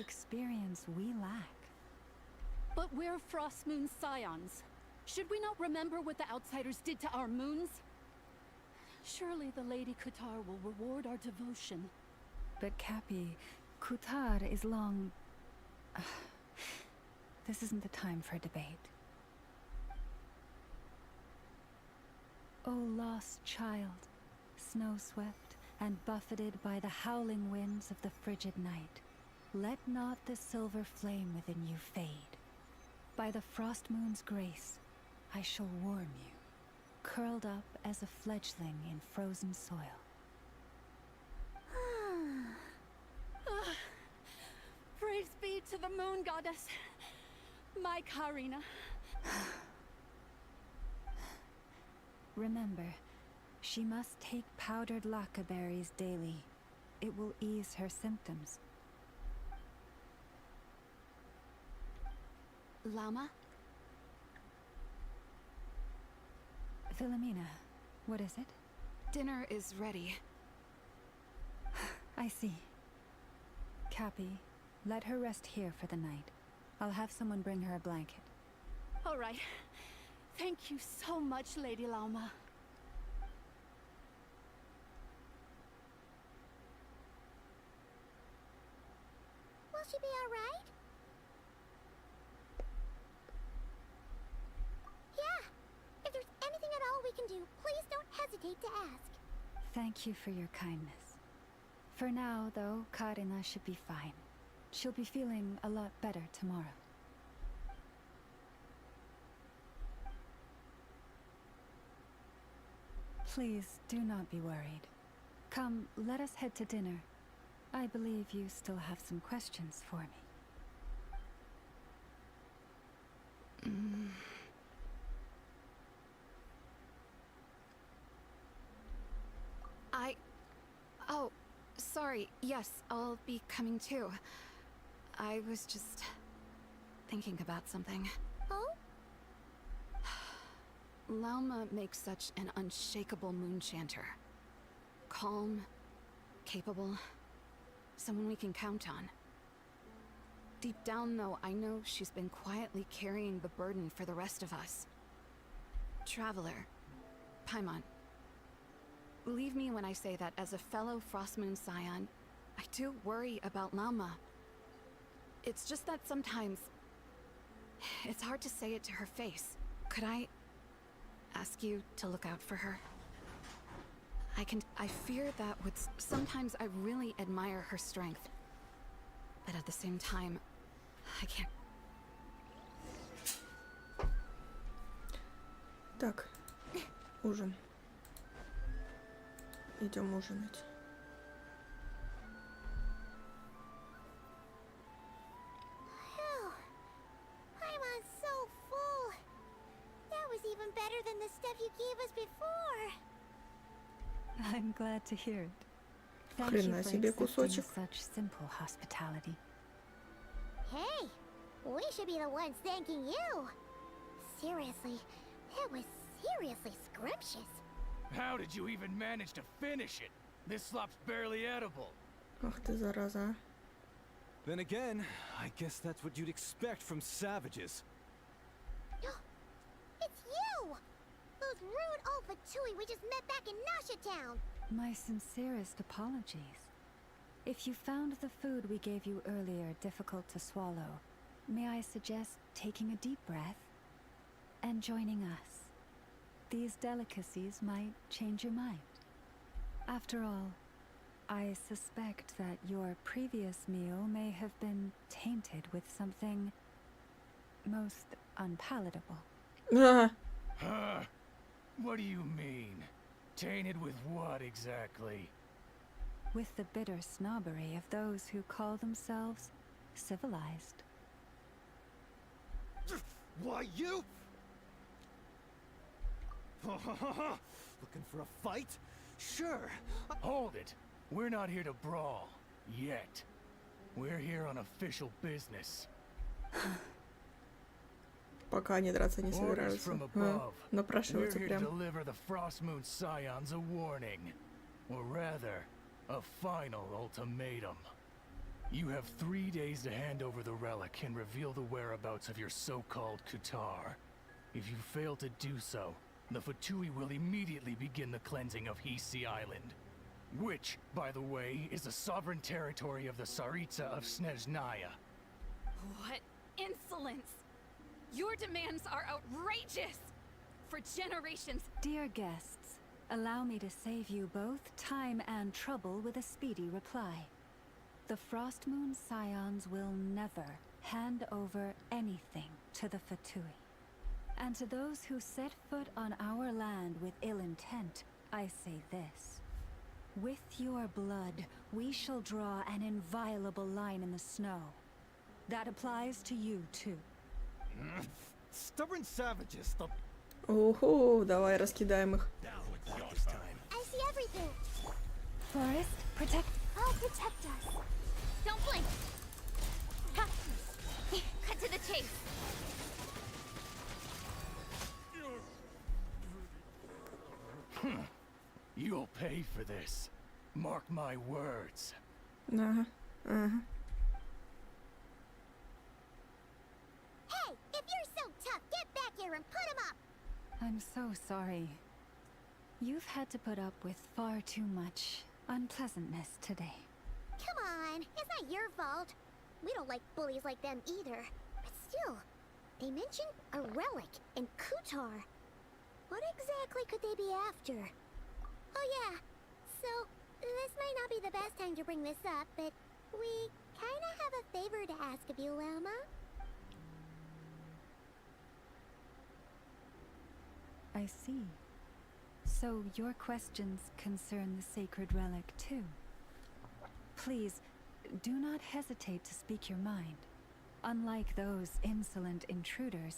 But we're Frost Moon Scions. Should we not remember what the outsiders did to our moons? Surely the Lady Kutar will reward our devotion. But Cappy, Kutar is long... This isn't the time for debate. O lost child, snow-swept and buffeted by the howling winds of the frigid night, let not the silver flame within you fade. By the frost moon's grace, I shall warm you, curled up as a fledgling in frozen soil. Praise be to the moon goddess, my Karina. Remember, she must take powdered laka berries daily. It will ease her symptoms. Lama? Philomena, what is it? Dinner is ready. I see. Cappy, let her rest here for the night. I'll have someone bring her a blanket. All right. Thank you so much, Lady Lauma. Will she be all right? Yeah. If there's anything at all we can do, please don't hesitate to ask. Thank you for your kindness. For now, though, Karina should be fine. She'll be feeling a lot better tomorrow. Please do not be worried. Come, let us head to dinner. I believe you still have some questions for me. Oh, sorry. Yes, I'll be coming too. I was just thinking about something. Oh? Lauma makes such an unshakable moon chanter. Calm, capable, someone we can count on. Deep down, though, I know she's been quietly carrying the burden for the rest of us. Traveler, Paimon, believe me when I say that as a fellow Frostmoon Scion, I do worry about Lama. It's just that sometimes it's hard to say it to her face. Could I ask you to look out for her? I fear that sometimes I really admire her strength. But at the same time, I can't. Так, ужин. Идем ужинать. Paimon's so full. That was even better than the stuff you gave us before. I'm glad to hear it. Thank you Хрена for себе accepting кусочек. such simple hospitality. Hey, we should be the ones thanking you. Seriously, that was seriously scrumptious. How did you even manage to finish it? This slop's barely edible. Ах ты зараза. Then again, I guess that's what you'd expect from savages. It's you! Those rude old Fatui we just met back in Nasha Town. My sincerest apologies. If you found the food we gave you earlier difficult to swallow, may I suggest taking a deep breath and joining us? These delicacies might change your mind. After all, I suspect that your previous meal may have been tainted with something most unpalatable. Huh? What do you mean? Tainted with what exactly? With the bitter snobbery of those who call themselves civilized. Why, you? Looking for a fight? Sure. Hold it. We're not here to brawl. Yet. We're here on official business. Пока они драться не Orders собираются. from above. We're Напрашиваются here to прям. deliver the Frostmoon Scions a warning. Or rather, a final ultimatum. You have 3 days to hand over the relic and reveal the whereabouts of your so-called Qatar. If you fail to do so, the Fatui will immediately begin the cleansing of Hisi Island. Which, by the way, is the sovereign territory of the Tsaritsa of Snezhnaya. What insolence! Your demands are outrageous! For generations, Dear guests, allow me to save you both time and trouble with a speedy reply. The Frostmoon Scions will never hand over anything to the Fatui. And to those who set foot on our land with ill intent, I say this. With your blood, we shall draw an inviolable line in the snow. That applies to you, too. Stubborn savages. Ого, давай раскидаем их. I see everything. Forest, protect. I'll protect us. Don't blink! Ha! Cut to the chase! You'll pay for this. Mark my words. Ага, ага. Hey, if you're so tough, get back here and put him up. I'm so sorry. You've had to put up with far too much unpleasantness today. Come on, it's not your fault. We don't like bullies like them either. But still, they mentioned a relic and Qatar. What exactly could they be after? Oh yeah, so this might not be the best time to bring this up, but we kinda have a favor to ask of you, Lama. I see. So your questions concern the sacred relic too. Please, do not hesitate to speak your mind. Unlike those insolent intruders,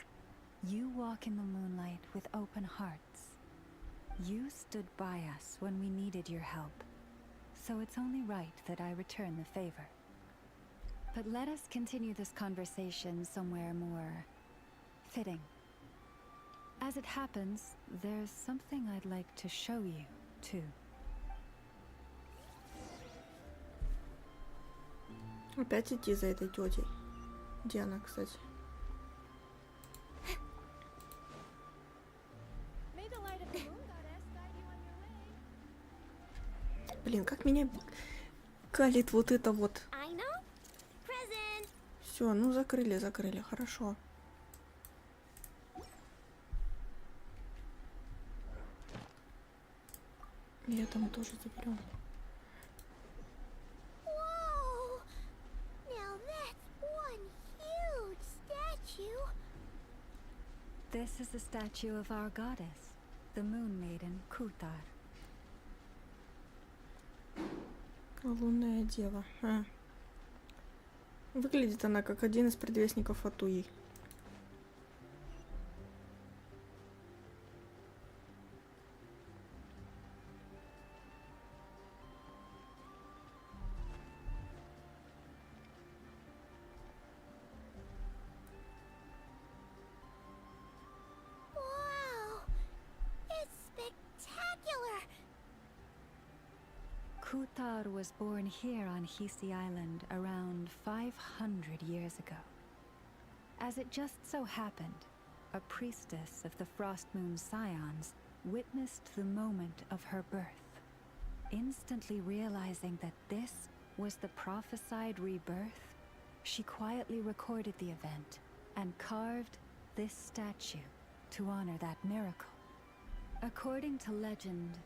you walk in the moonlight with open hearts. You stood by us when we needed your help, so it's only right that I return the favor. But let us continue this conversation somewhere more fitting. As it happens, there's something I'd like to show you, too. Опять идти за этой тетей. Где она, кстати? Блин, как меня калит вот это вот. Все, ну закрыли, хорошо. И это мы тоже заберем. This is the statue of our goddess, the moon maiden Kutar. Лунная дева. Выглядит она как один из предвестников Атуи. Kutar was born here on Hisi Island around 500 years ago. As it just so happened, a priestess of the Frost Moon Scions witnessed the moment of her birth. Instantly realizing that this was the prophesied rebirth, she quietly recorded the event and carved this statue to honor that miracle. According to legend,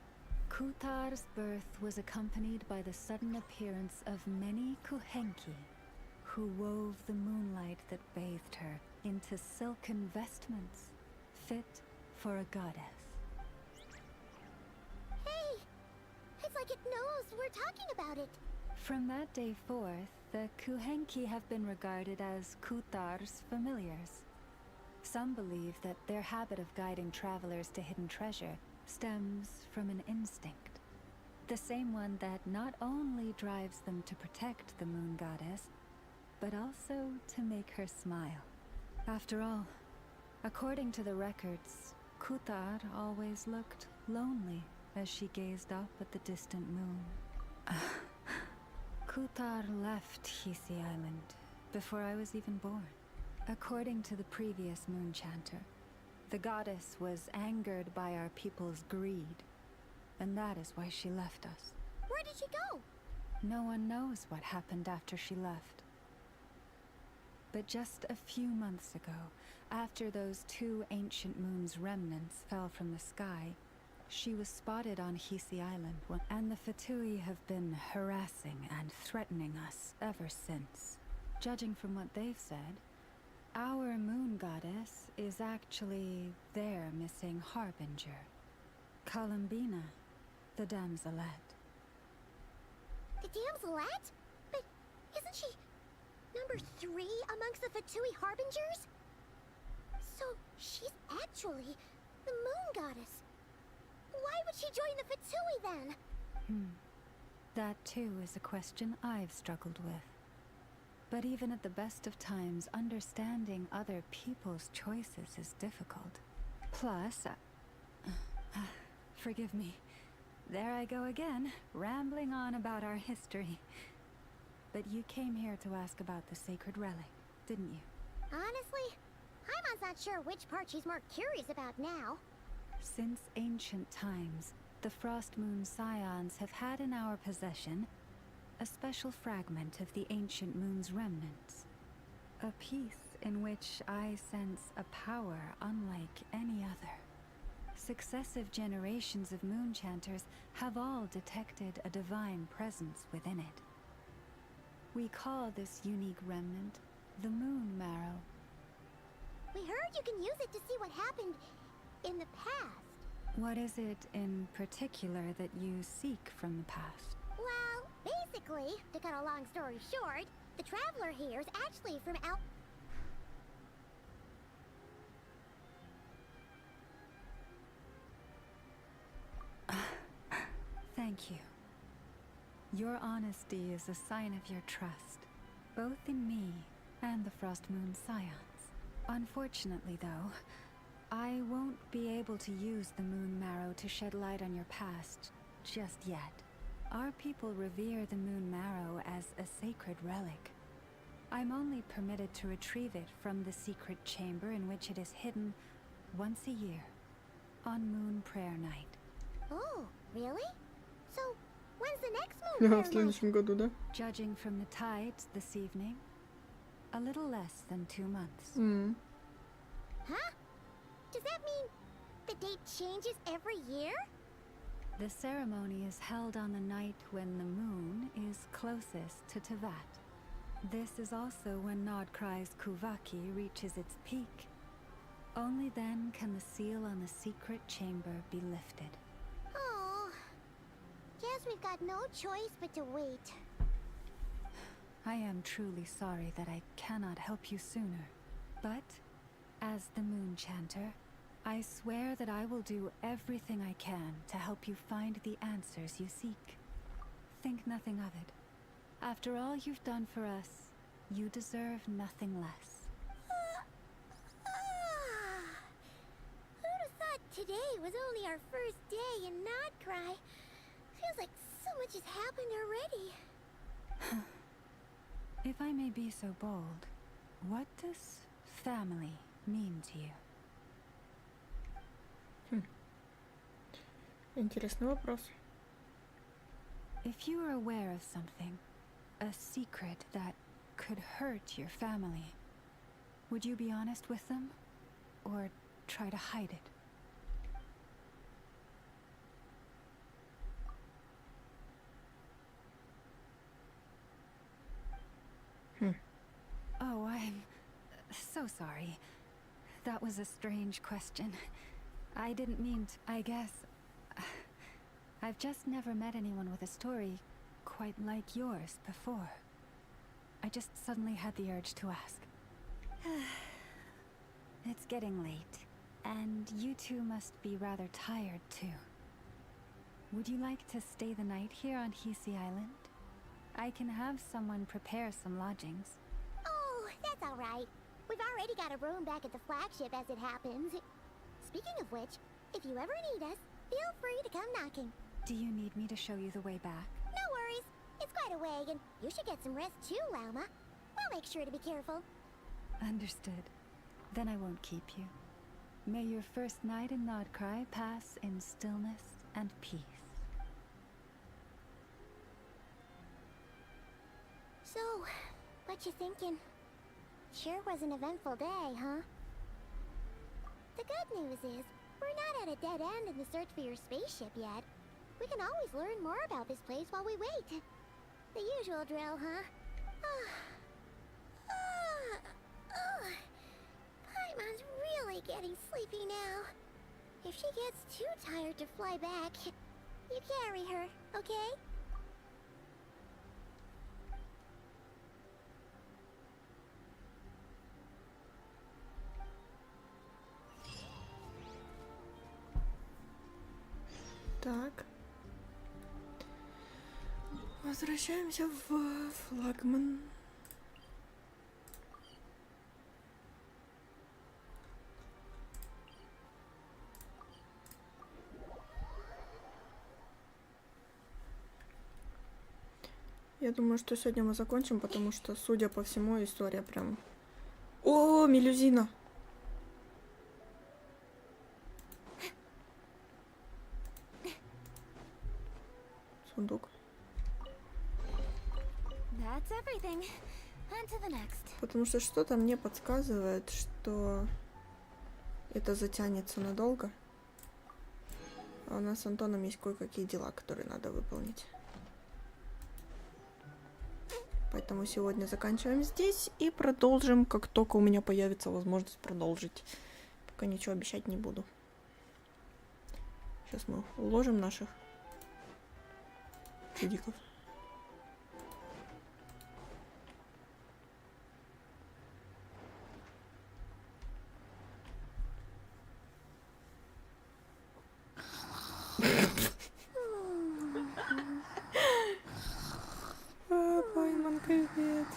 Kutar's birth was accompanied by the sudden appearance of many Kuhenki, who wove the moonlight that bathed her into silken vestments, fit for a goddess. Hey! It's like it knows we're talking about it! From that day forth, the Kuhenki have been regarded as Kutar's familiars. Some believe that their habit of guiding travelers to hidden treasure stems from an instinct. The same one that not only drives them to protect the moon goddess, but also to make her smile. After all, according to the records, Kutar always looked lonely as she gazed up at the distant moon. Kutar left Hisi Island before I was even born. According to the previous moon chanter, the goddess was angered by our people's greed, and that is why she left us. Where did she go? No one knows what happened after she left. But just a few months ago, after those 2 ancient moons' remnants fell from the sky, she was spotted on Hisi Island, and the Fatui have been harassing and threatening us ever since. Judging from what they've said, our moon goddess is actually their missing harbinger, Columbina, the damselette. The damselette? But isn't she number 3 amongst the Fatui harbingers? So she's actually the moon goddess. Why would she join the Fatui then? That too is a question I've struggled with. But even at the best of times, understanding other people's choices is difficult. Plus, forgive me. There I go again, rambling on about our history. But you came here to ask about the sacred relic, didn't you? Honestly, Paimon's not sure which part she's more curious about now. Since ancient times, the Frost Moon Scions have had in our possession a special fragment of the ancient moon's remnants. A piece in which I sense a power unlike any other. Successive generations of moon chanters have all detected a divine presence within it. We call this unique remnant the moon marrow. We heard you can use it to see what happened in the past. What is it in particular that you seek from the past? Well, basically, to cut a long story short, the traveler here is actually from out... Thank you. Your honesty is a sign of your trust, both in me and the Frost Moon Scions. Unfortunately, though, I won't be able to use the moon marrow to shed light on your past just yet. Our people revere the moon marrow as a sacred relic, I'm only permitted to retrieve it from the secret chamber in which it is hidden once a year, on Moon Prayer Night. Oh, really? So, when's the next В moon prayer night? следующем году, да? Judging from the tides this evening, a little less than 2 months. Huh? Does that mean the date changes every year? The ceremony is held on the night when the moon is closest to Tevat. This is also when Nodcry's Kuvaki reaches its peak. Only then can the seal on the secret chamber be lifted. Oh, guess we've got no choice but to wait. I am truly sorry that I cannot help you sooner. But, as the Moon Chanter, I swear that I will do everything I can to help you find the answers you seek. Think nothing of it. After all you've done for us, you deserve nothing less. Who'd have thought today was only our first day in Nodcry? Feels like so much has happened already. If I may be so bold, what does family mean to you? Интересный вопрос. If you are aware of something, a secret that could hurt your family, would you be honest with them? Or try to hide it? Oh, I'm so sorry. That was a strange question. I didn't mean to, I guess. I've just never met anyone with a story quite like yours before. I just suddenly had the urge to ask. It's getting late, and you two must be rather tired too. Would you like to stay the night here on Hisi Island? I can have someone prepare some lodgings. Oh, that's all right. We've already got a room back at the flagship as it happens. Speaking of which, if you ever need us, feel free to come knocking. Do you need me to show you the way back? No worries. It's quite a way, and you should get some rest too, Lauma. We'll make sure to be careful. Understood. Then I won't keep you. May your first night in Nodcry pass in stillness and peace. So, what you thinking? Sure was an eventful day, huh? The good news is, we're not at a dead end in the search for your spaceship yet. We can always learn more about this place while we wait. The usual drill, huh? Paimon's really getting sleepy now. If she gets too tired to fly back, you carry her, okay? Так. Возвращаемся в флагман. Я думаю, что сегодня мы закончим, потому что, судя по всему, история прям... О, мелюзина! Сундук. That's everything. On to the next. Потому что что-то мне подсказывает, что это затянется надолго. А у нас с Антоном есть кое-какие дела, которые надо выполнить. Поэтому сегодня заканчиваем здесь и продолжим, как только у меня появится возможность продолжить. Пока ничего обещать не буду. Сейчас мы уложим наших чудиков. Пайман, привет.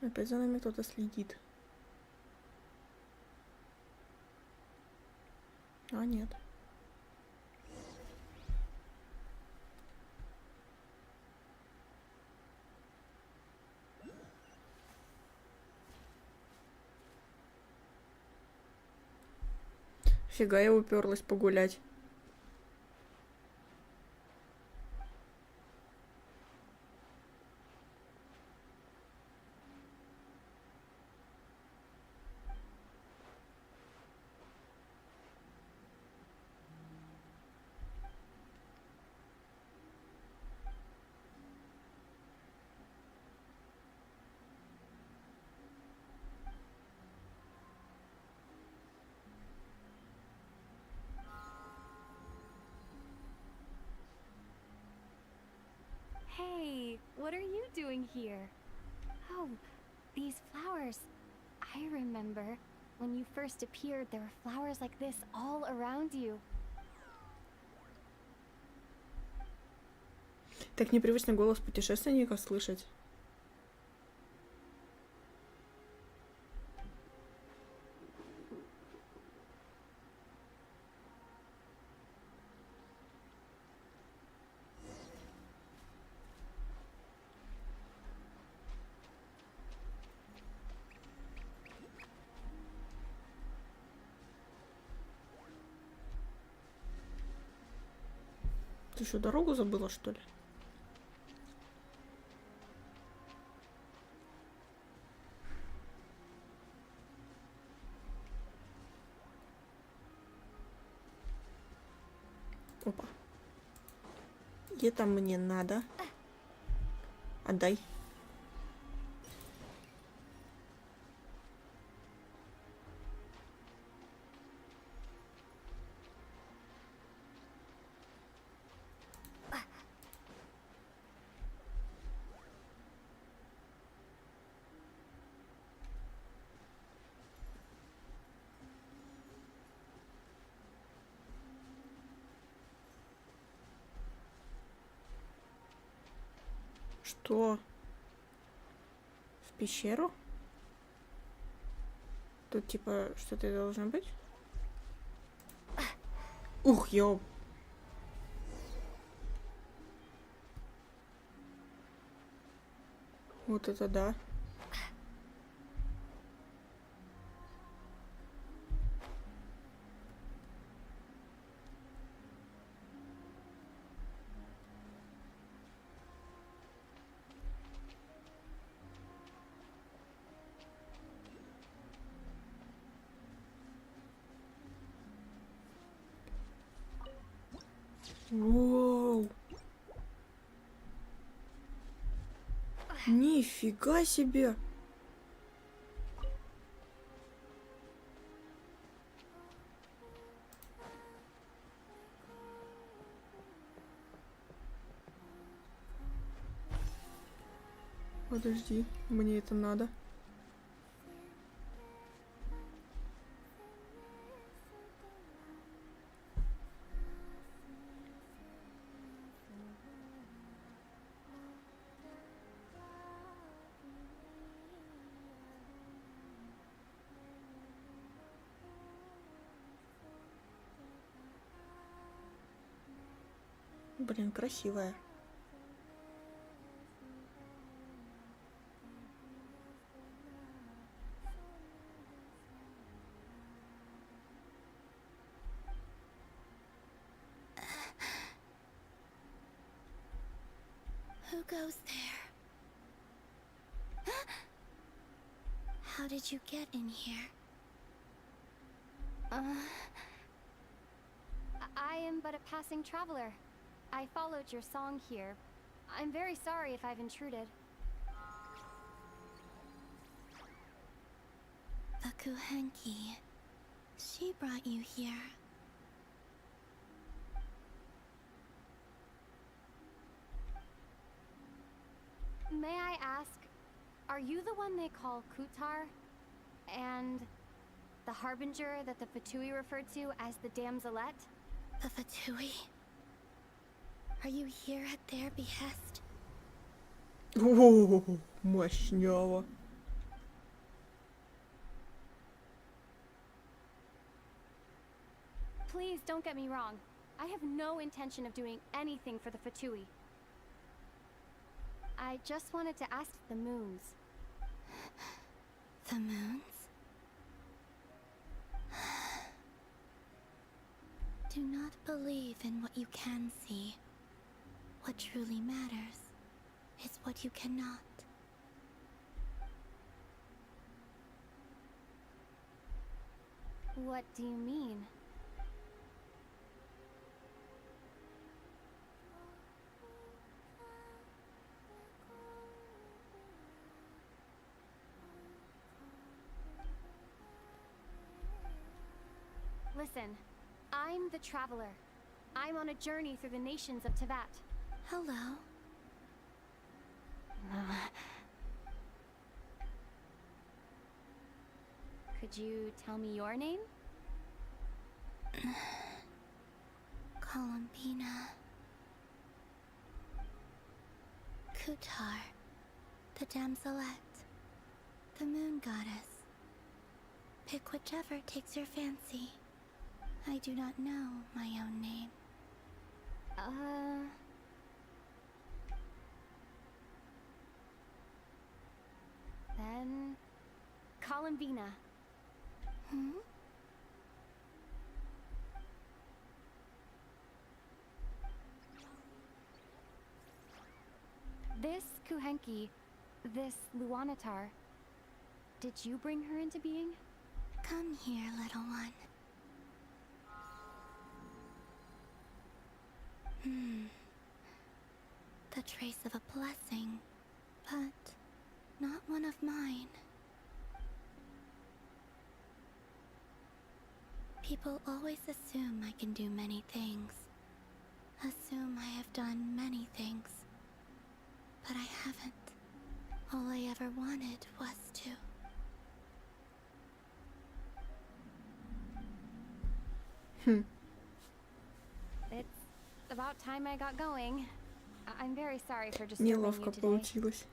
Опять за нами кто-то следит. А, нет. Фига я уперлась погулять. Hey, what are you doing here? Oh, these flowers. I remember when you first appeared, there were flowers like this all around you. Так непривычно голос путешественника слышать. Ты что, дорогу забыла, что ли? Опа. Это мне надо. Отдай. Что? В пещеру? Тут типа что-то должно быть? Ух, ёп. Вот это да. Воу. Нифига себе. Подожди, мне это надо. Блин, красивая. Who goes there? How did you get in here? I am but a passing traveler. I followed your song here. I'm very sorry if I've intruded. The Kuhenki. She brought you here. May I ask, are you the one they call Kutar? And the harbinger that the Fatui referred to as the Damselette? The Fatui? Are you here at their behest? О, мощнёво. Please don't get me wrong. I have no intention of doing anything for the Fatui. I just wanted to ask the moons. The moons? Do not believe in what you can see. What truly matters is what you cannot. What do you mean? Listen, I'm the Traveler. I'm on a journey through the nations of Teyvat. Hello. Could you tell me your name? Columbina. Kutar, the damselette, the moon goddess. Pick whichever takes your fancy. I do not know my own name. Then... Columbina. Hmm? This Kuhenki, this Luanatar, did you bring her into being? Come here, little one. The trace of a blessing, but not one of mine. People always assume I can do many things. Assume I have done many things. But I haven't. All I ever wanted was to. It's about time I got going. I'm very sorry for disturbing you Неловко today. получилось.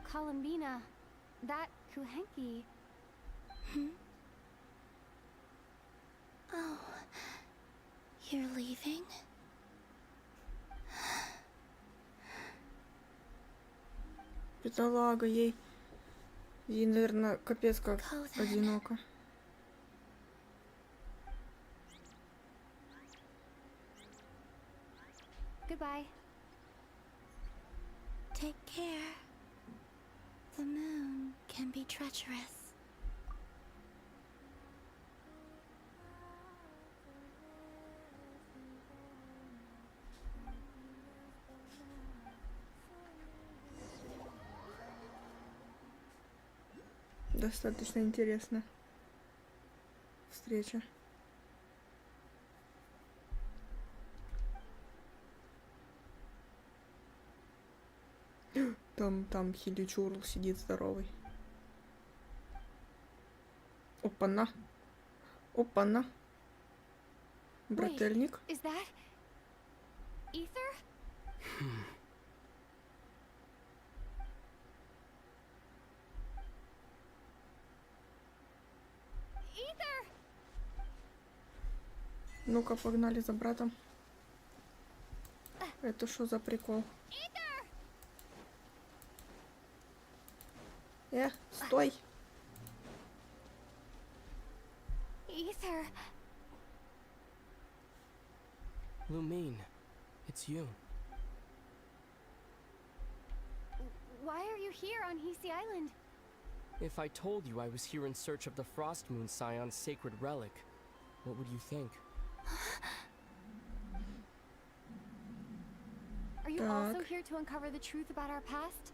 Columbina, that Kuhenki. Oh, you're leaving? Бедолага, ей, наверное, капец как одиноко. Goodbye. Take care. The moon can be treacherous. Достаточно интересная встреча. Там Хиличурл сидит здоровый. Опа-на. Опа-на. Брательник. Wait, is that... Ether? Ether! Ну-ка, погнали за братом. Это что за прикол? Стой! Ether! Lumine, it's you. Why are you here on Hisi Island? If I told you I was here in search of the Frost Moon Scion's sacred relic, what would you think? Are you also here to uncover the truth about our past?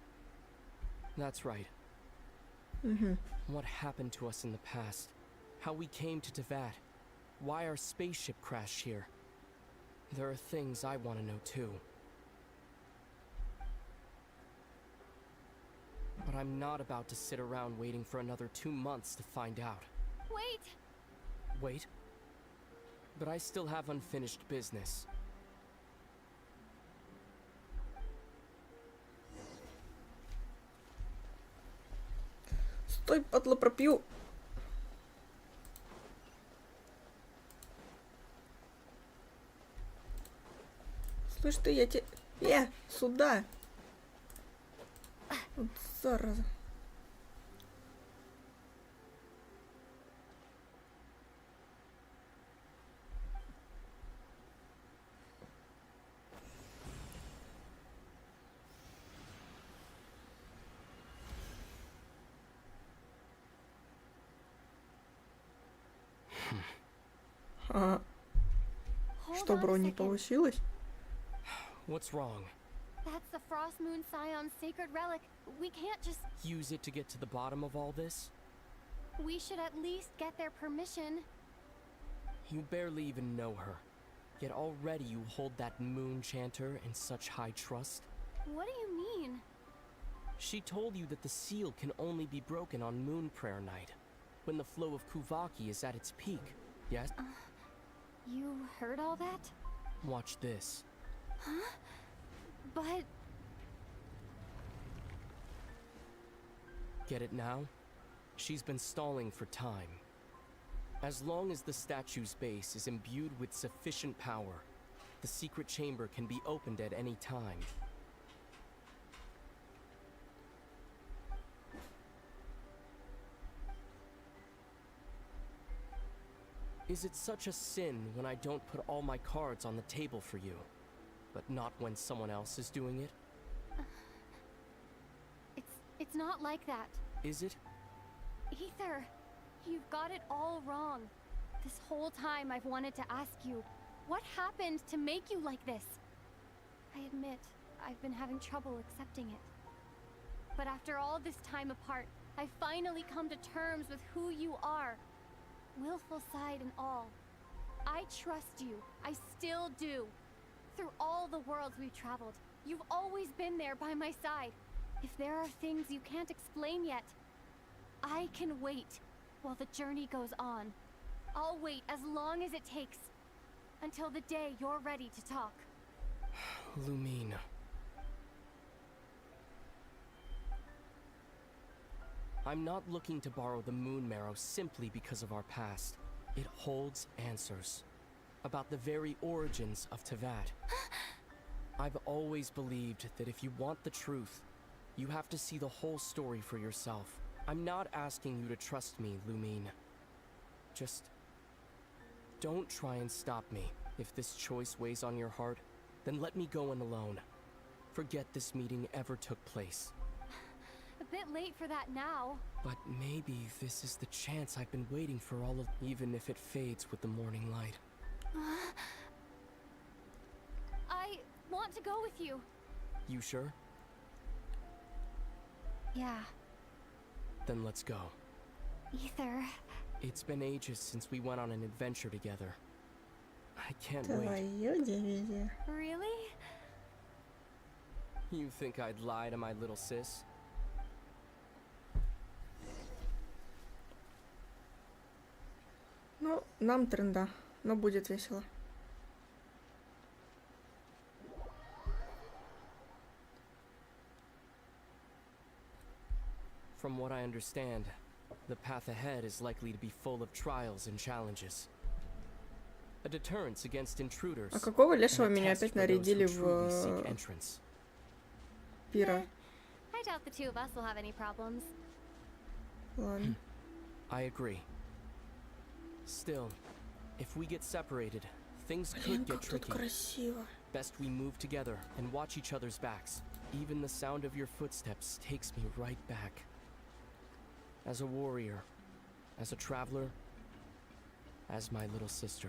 That's right. What happened to us in the past? How we came to Teyvat? Why our spaceship crashed here? There are things I want to know too. But I'm not about to sit around waiting for another 2 months to find out. Wait! Wait? But I still have unfinished business. Стой, падла, пропью. Слышь ты, я тебе... сюда! Вот зараза. Что, бро, не получилось? What's wrong? That's the Frost Moon Scion's sacred relic. We can't just... Use it to get to the bottom of all this? We should at least get their permission. You barely even know her. Yet already you hold that moon chanter in such high trust. What do you mean? She told you that the seal can only be broken on Moon Prayer Night, when the flow of Kuvaki is at its peak, yes? You heard all that? Watch this. Huh? But... Get it now? She's been stalling for time. As long as the statue's base is imbued with sufficient power, the secret chamber can be opened at any time. Is it such a sin when I don't put all my cards on the table for you, but not when someone else is doing it? It's not like that. Is it? Ether, you've got it all wrong. This whole time I've wanted to ask you, what happened to make you like this? I admit, I've been having trouble accepting it. But after all this time apart, I've finally come to terms with who you are. Willful side and all. I trust you. I still do. Through all the worlds we've traveled, you've always been there by my side. If there are things you can't explain yet, I can wait while the journey goes on. I'll wait as long as it takes, until the day you're ready to talk. Lumine. I'm not looking to borrow the moon marrow simply because of our past. It holds answers about the very origins of Teyvat. I've always believed that if you want the truth, you have to see the whole story for yourself. I'm not asking you to trust me, Lumine. Just don't try and stop me. If this choice weighs on your heart, then let me go in alone. Forget this meeting ever took place. A bit late for that now. But maybe this is the chance I've been waiting for all of, even if it fades with the morning light. I want to go with you. You sure? Yeah. Then let's go. Ether. It's been ages since we went on an adventure together. I can't wait. Твоё дивизия. Really? You think I'd lie to my little sis? Ну, нам тренда, но будет весело. From what I understand, the path ahead is likely to be full of trials and challenges. A deterrence against intruders. А какого лешего меня опять нарядили в пира? I doubt the two of us will have any problems. Ладно. I agree. Still, if we get separated, things could get tricky. Красиво. Best we move together and watch each other's backs. Even the sound of your footsteps takes me right back. As a warrior, as a traveler, as my little sister.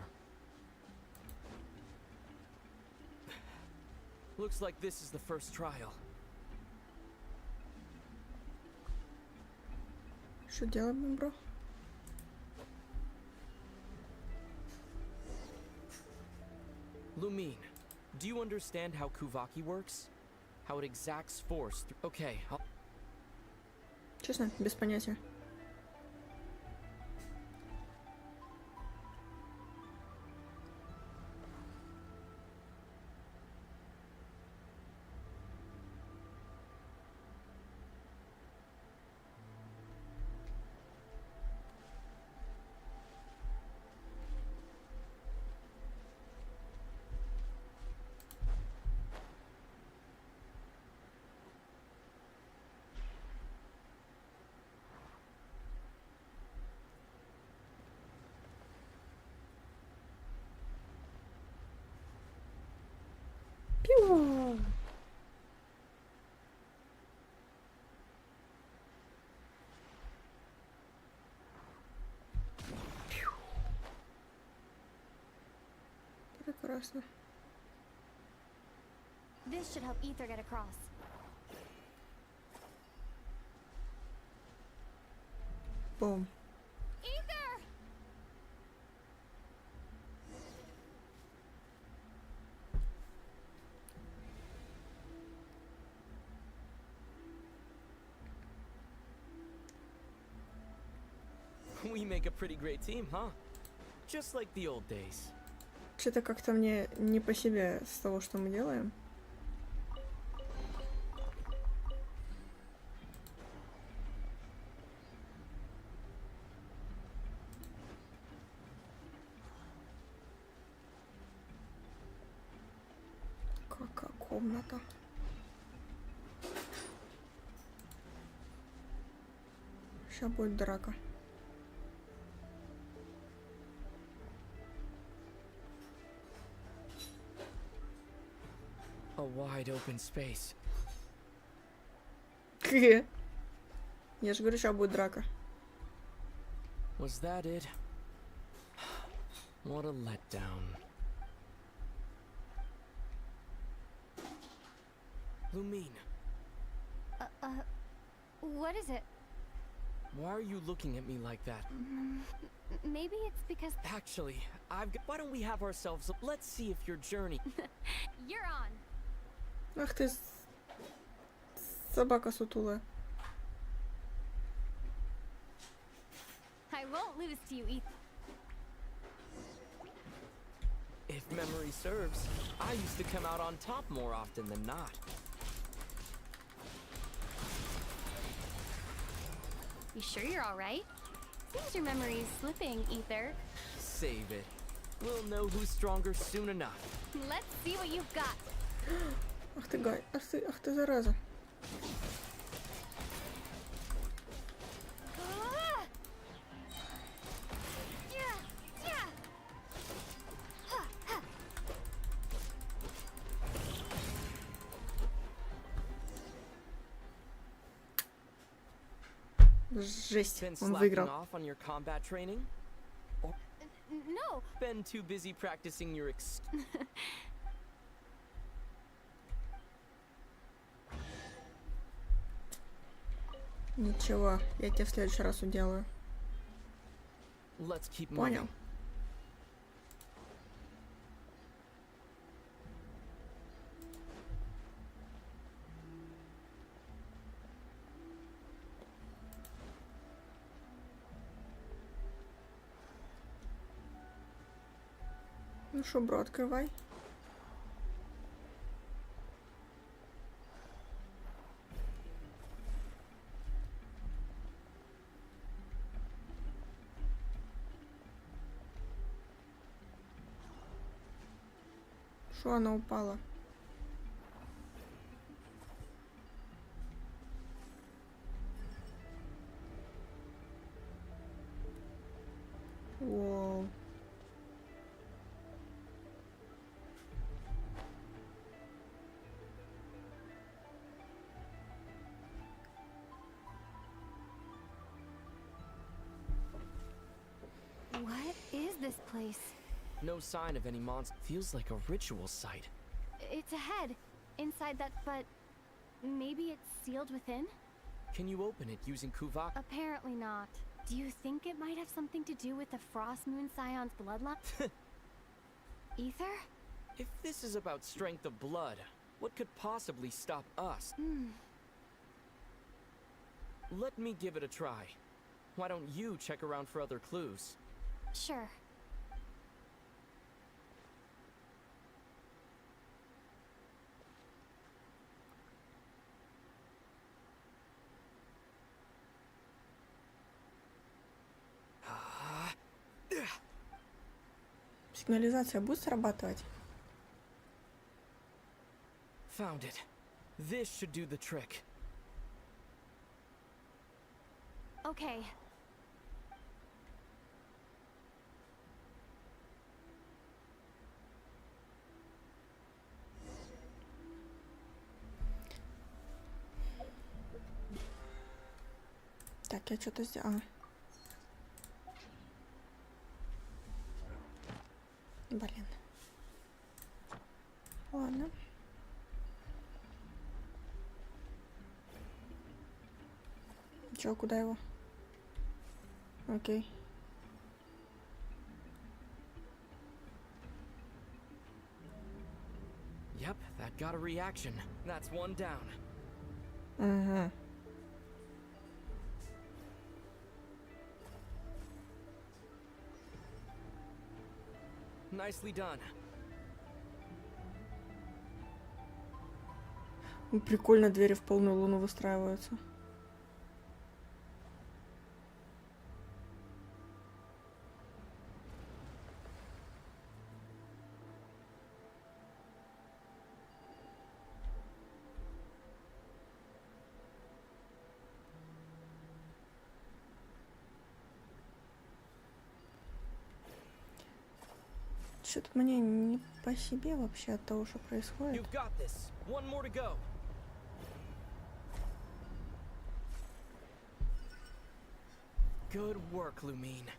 Looks like this is the first trial. Что делаем, бро? Lumine, do you understand how Kuvaki works? How it exacts force through... Okay, Честно, без понятия. Пиу! Прекрасно. This should help Ether get across. Бум. Ether! We make a pretty great team, huh? Just like the old days. Что-то как-то мне не по себе с того, что мы делаем. Какая комната. Сейчас будет драка. A wide open space. Я же говорю, сейчас будет драка. Was that it? What a letdown. Lumine, What is it? why are you looking at me like that? Maybe it's because Actually, why don't we have ourselves let's see if your journey you're on. Ах ты, собака сутулая. I won't lose to you, Ether. If memory serves, I used to come out on top more often than not. You sure you're all right? Seems your memory's slipping, Ether. Save it. We'll know who's stronger soon enough. Let's see what you've got. Ах ты, гай, ах ты, зараза. Ah! Yeah, yeah. Ha, ha. Жесть, Been он slacking выиграл. off on your combat training? No. Been too busy practicing your Ничего, я тебе в следующий раз уделаю. Let's keep moving. Понял. Ну шо, бро, открывай. Шо она упала? Воу. What is this place? No sign of any monster. Feels like a ritual site. It's ahead, inside that, but maybe it's sealed within? Can you open it using Kuvak? Apparently not. Do you think it might have something to do with the Frost Moon Scion's bloodline? Ether? If this is about strength of blood, what could possibly stop us? let me give it a try. Why don't you check around for other clues? Sure. Сигнализация будет срабатывать? Found it. This should do the trick. Okay. Так, я что-то сделала. Блин. Ладно. Чё, куда его? Окей. Yep, that got a reaction. That's one down. Ага. Nicely done. Прикольно, двери в полную луну выстраиваются. Что-то мне не по себе вообще от того, что происходит. You've got this. One more to go. Good work, Lumine.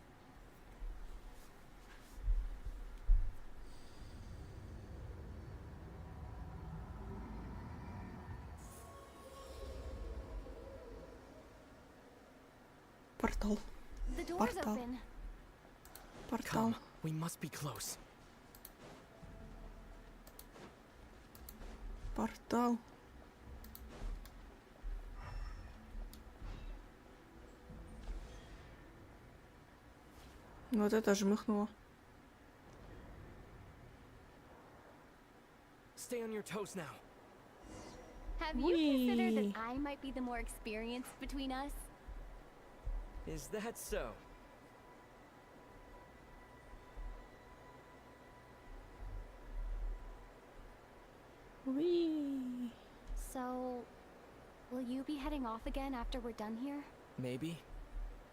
Портал. The door's Портал. open. Портал. Come, we must be close. Портал. Вот это жмыхнуло. Stay on your toes now. Have you considered that I might be the more experienced between us? Is that so? Whee! So, will you be heading off again after we're done here? Maybe.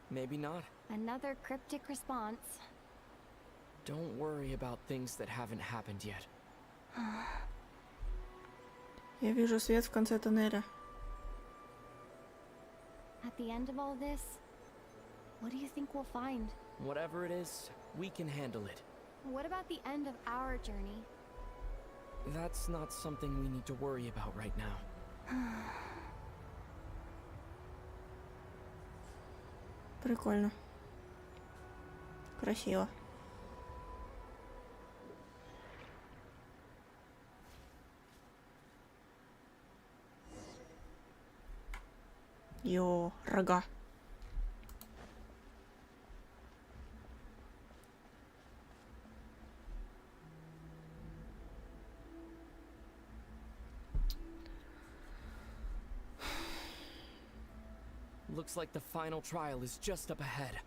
Maybe not. Another cryptic response. Don't worry about things that haven't happened yet. Я вижу свет в конце тоннеля. At the end of all this, what do you think we'll find? Whatever it is, we can handle it. What about the end of our journey? That's not something we need to worry about right now. Прикольно. Красиво. Йо, рога. Looks like the final trial is just up ahead.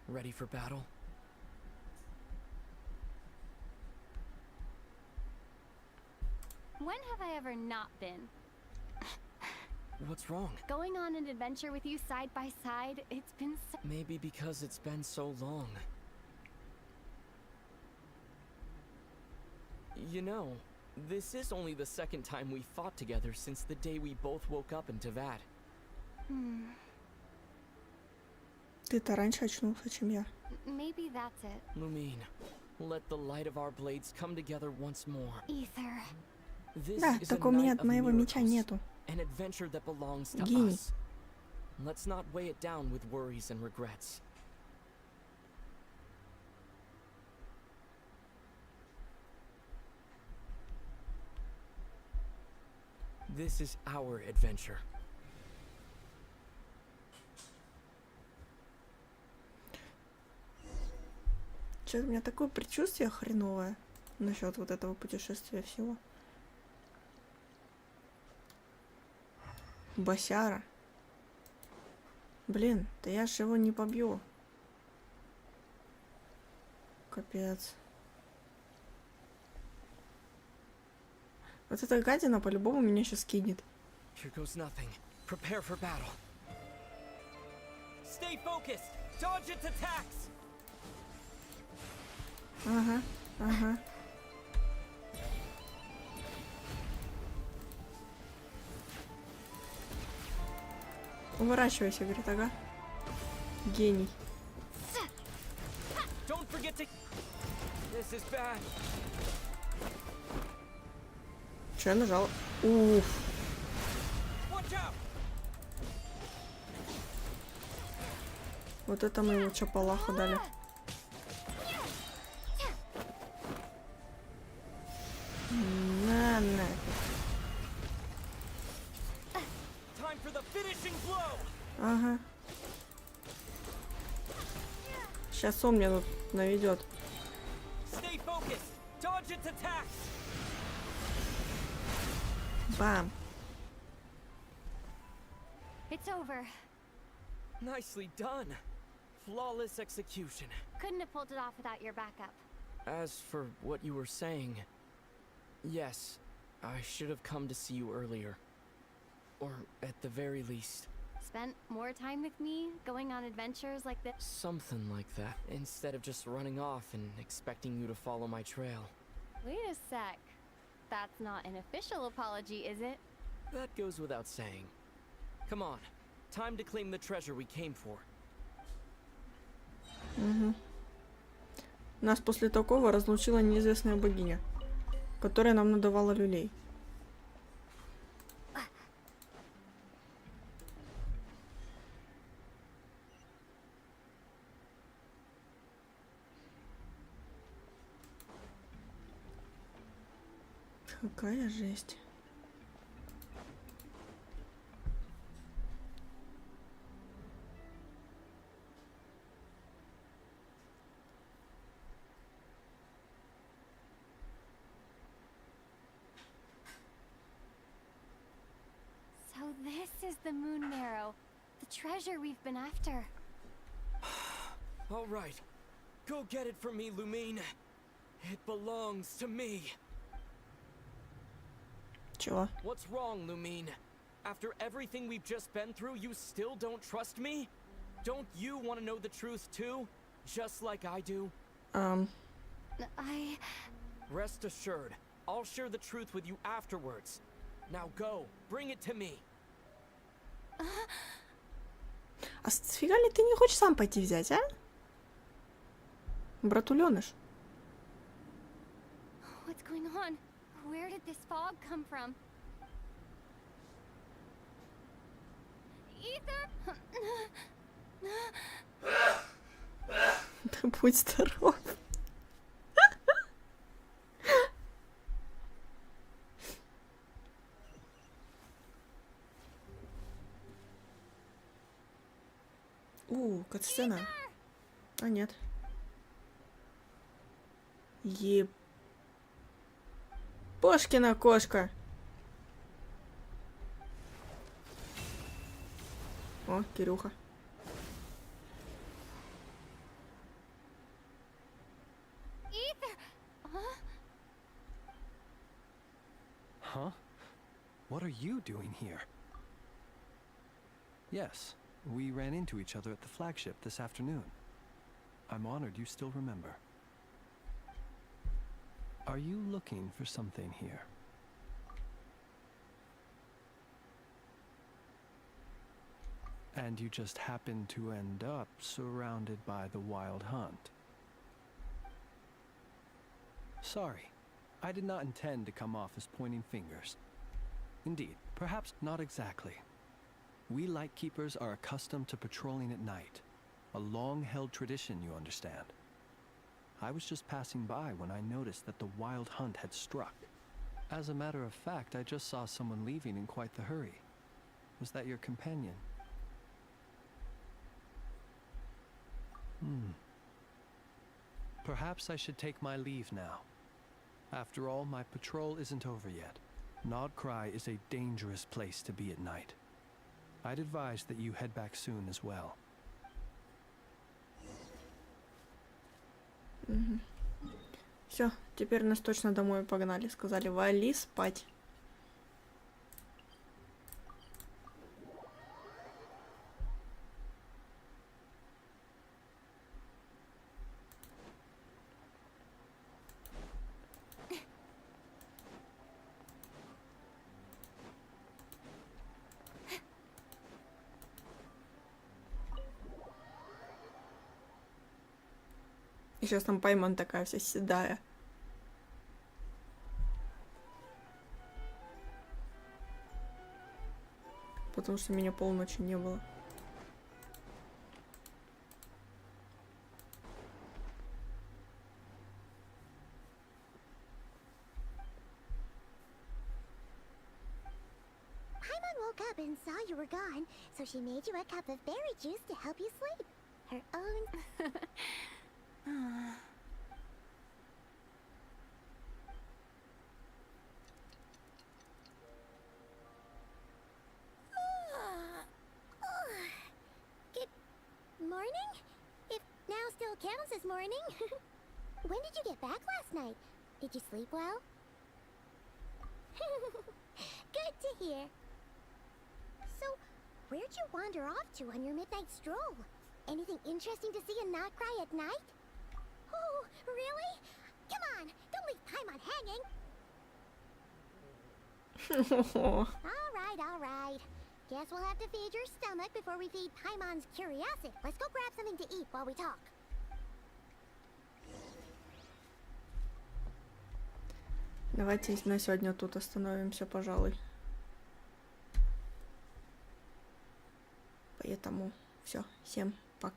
Ready for battle? When have I ever not been? What's wrong? Going on an adventure with you side by side, it's been so... Maybe because it's been so long. You know, this is only the second time we fought together since the day we both woke up in Tevat. Ты-то раньше очнулся, чем я. Maybe that's it. Lumine, let the light of our blades come together once more. Ether. This Да, is только a у меня night of моего меча miracles, нету. an adventure that belongs to Гений. us. Let's not weigh it down with worries and regrets. This is our adventure. Что-то у меня такое предчувствие хреновое насчет вот этого путешествия всего. Босяра. Блин, да я ж его не побью. Капец. Вот эта гадина по-любому меня сейчас кинет. Here goes nothing. Prepare for battle. Stay focused. Dodge its attacks. Ага, ага. Уворачивайся, говорит, ага. Гений. Don't forget to... This is bad. Че я нажала? Уф. Watch out. Вот это мы его чапалаха дали. На. Time for the finishing blow. Ага. Сейчас он мне тут наведет. Stay focused. Dodge its attacks. Бам. It's over. Nicely done. Flawless execution. Couldn't have pulled it off without your backup. As for what you were saying, yes, I should have come to see you earlier. Or at the very least. Spent more time with me, going on adventures like this. Something like that, instead of just running off and expecting you to follow my trail. Wait a sec. That's not an official apology, is it? That goes without saying. Come on, time to claim the treasure we came for. Угу. Нас после такого разлучила неизвестная богиня, которая нам надавала люлей. Какая жесть. So this is the moon marrow, the treasure we've been after. All right, go get it for me, Lumine. It belongs to me. Чего? What's wrong, Lumine? After everything we've just been through, you still don't trust me? Don't you want to know the truth too? Just like I do? Rest assured, I'll share the truth with you afterwards. Now go, bring it to me. А сфига ли ты не хочешь сам пойти взять, а? Братулёныш. What's going on? Where did this fog come from? Ether! Да будь здоров. Катсцена. А, нет. Пошкина кошка. О, Кирюха. Huh? What are you doing here? Yes, we ran into each other at the flagship this afternoon. I'm honored you still remember. Are you looking for something here? And you just happen to end up surrounded by the Wild Hunt. Sorry, I did not intend to come off as pointing fingers. Indeed, perhaps not exactly. We Lightkeepers are accustomed to patrolling at night. A long-held tradition, you understand. I was just passing by when I noticed that the Wild Hunt had struck. As a matter of fact, I just saw someone leaving in quite the hurry. Was that your companion? perhaps I should take my leave now. After all, my patrol isn't over yet. Nodcry is a dangerous place to be at night. I'd advise that you head back soon as well. Все, теперь нас точно домой погнали. Сказали, вали спать. И сейчас там Пайман такая вся седая. Потому что меня полночи не было. Paimon woke up and saw you were gone, so she made you a cup of berry juice to help you sleep. Her own... Good morning? If now still counts as morning. When did you get back last night? Did you sleep well? Good to hear. So, where'd you wander off to on your midnight stroll? Anything interesting to see in Nodcry at night? Oh, really? Come on, don't leave Paimon hanging. All right. Guess we'll have to feed your stomach before we feed Paimon's curiosity. Let's go grab something to eat while we talk. Давайте на сегодня тут остановимся, пожалуй. Поэтому все, всем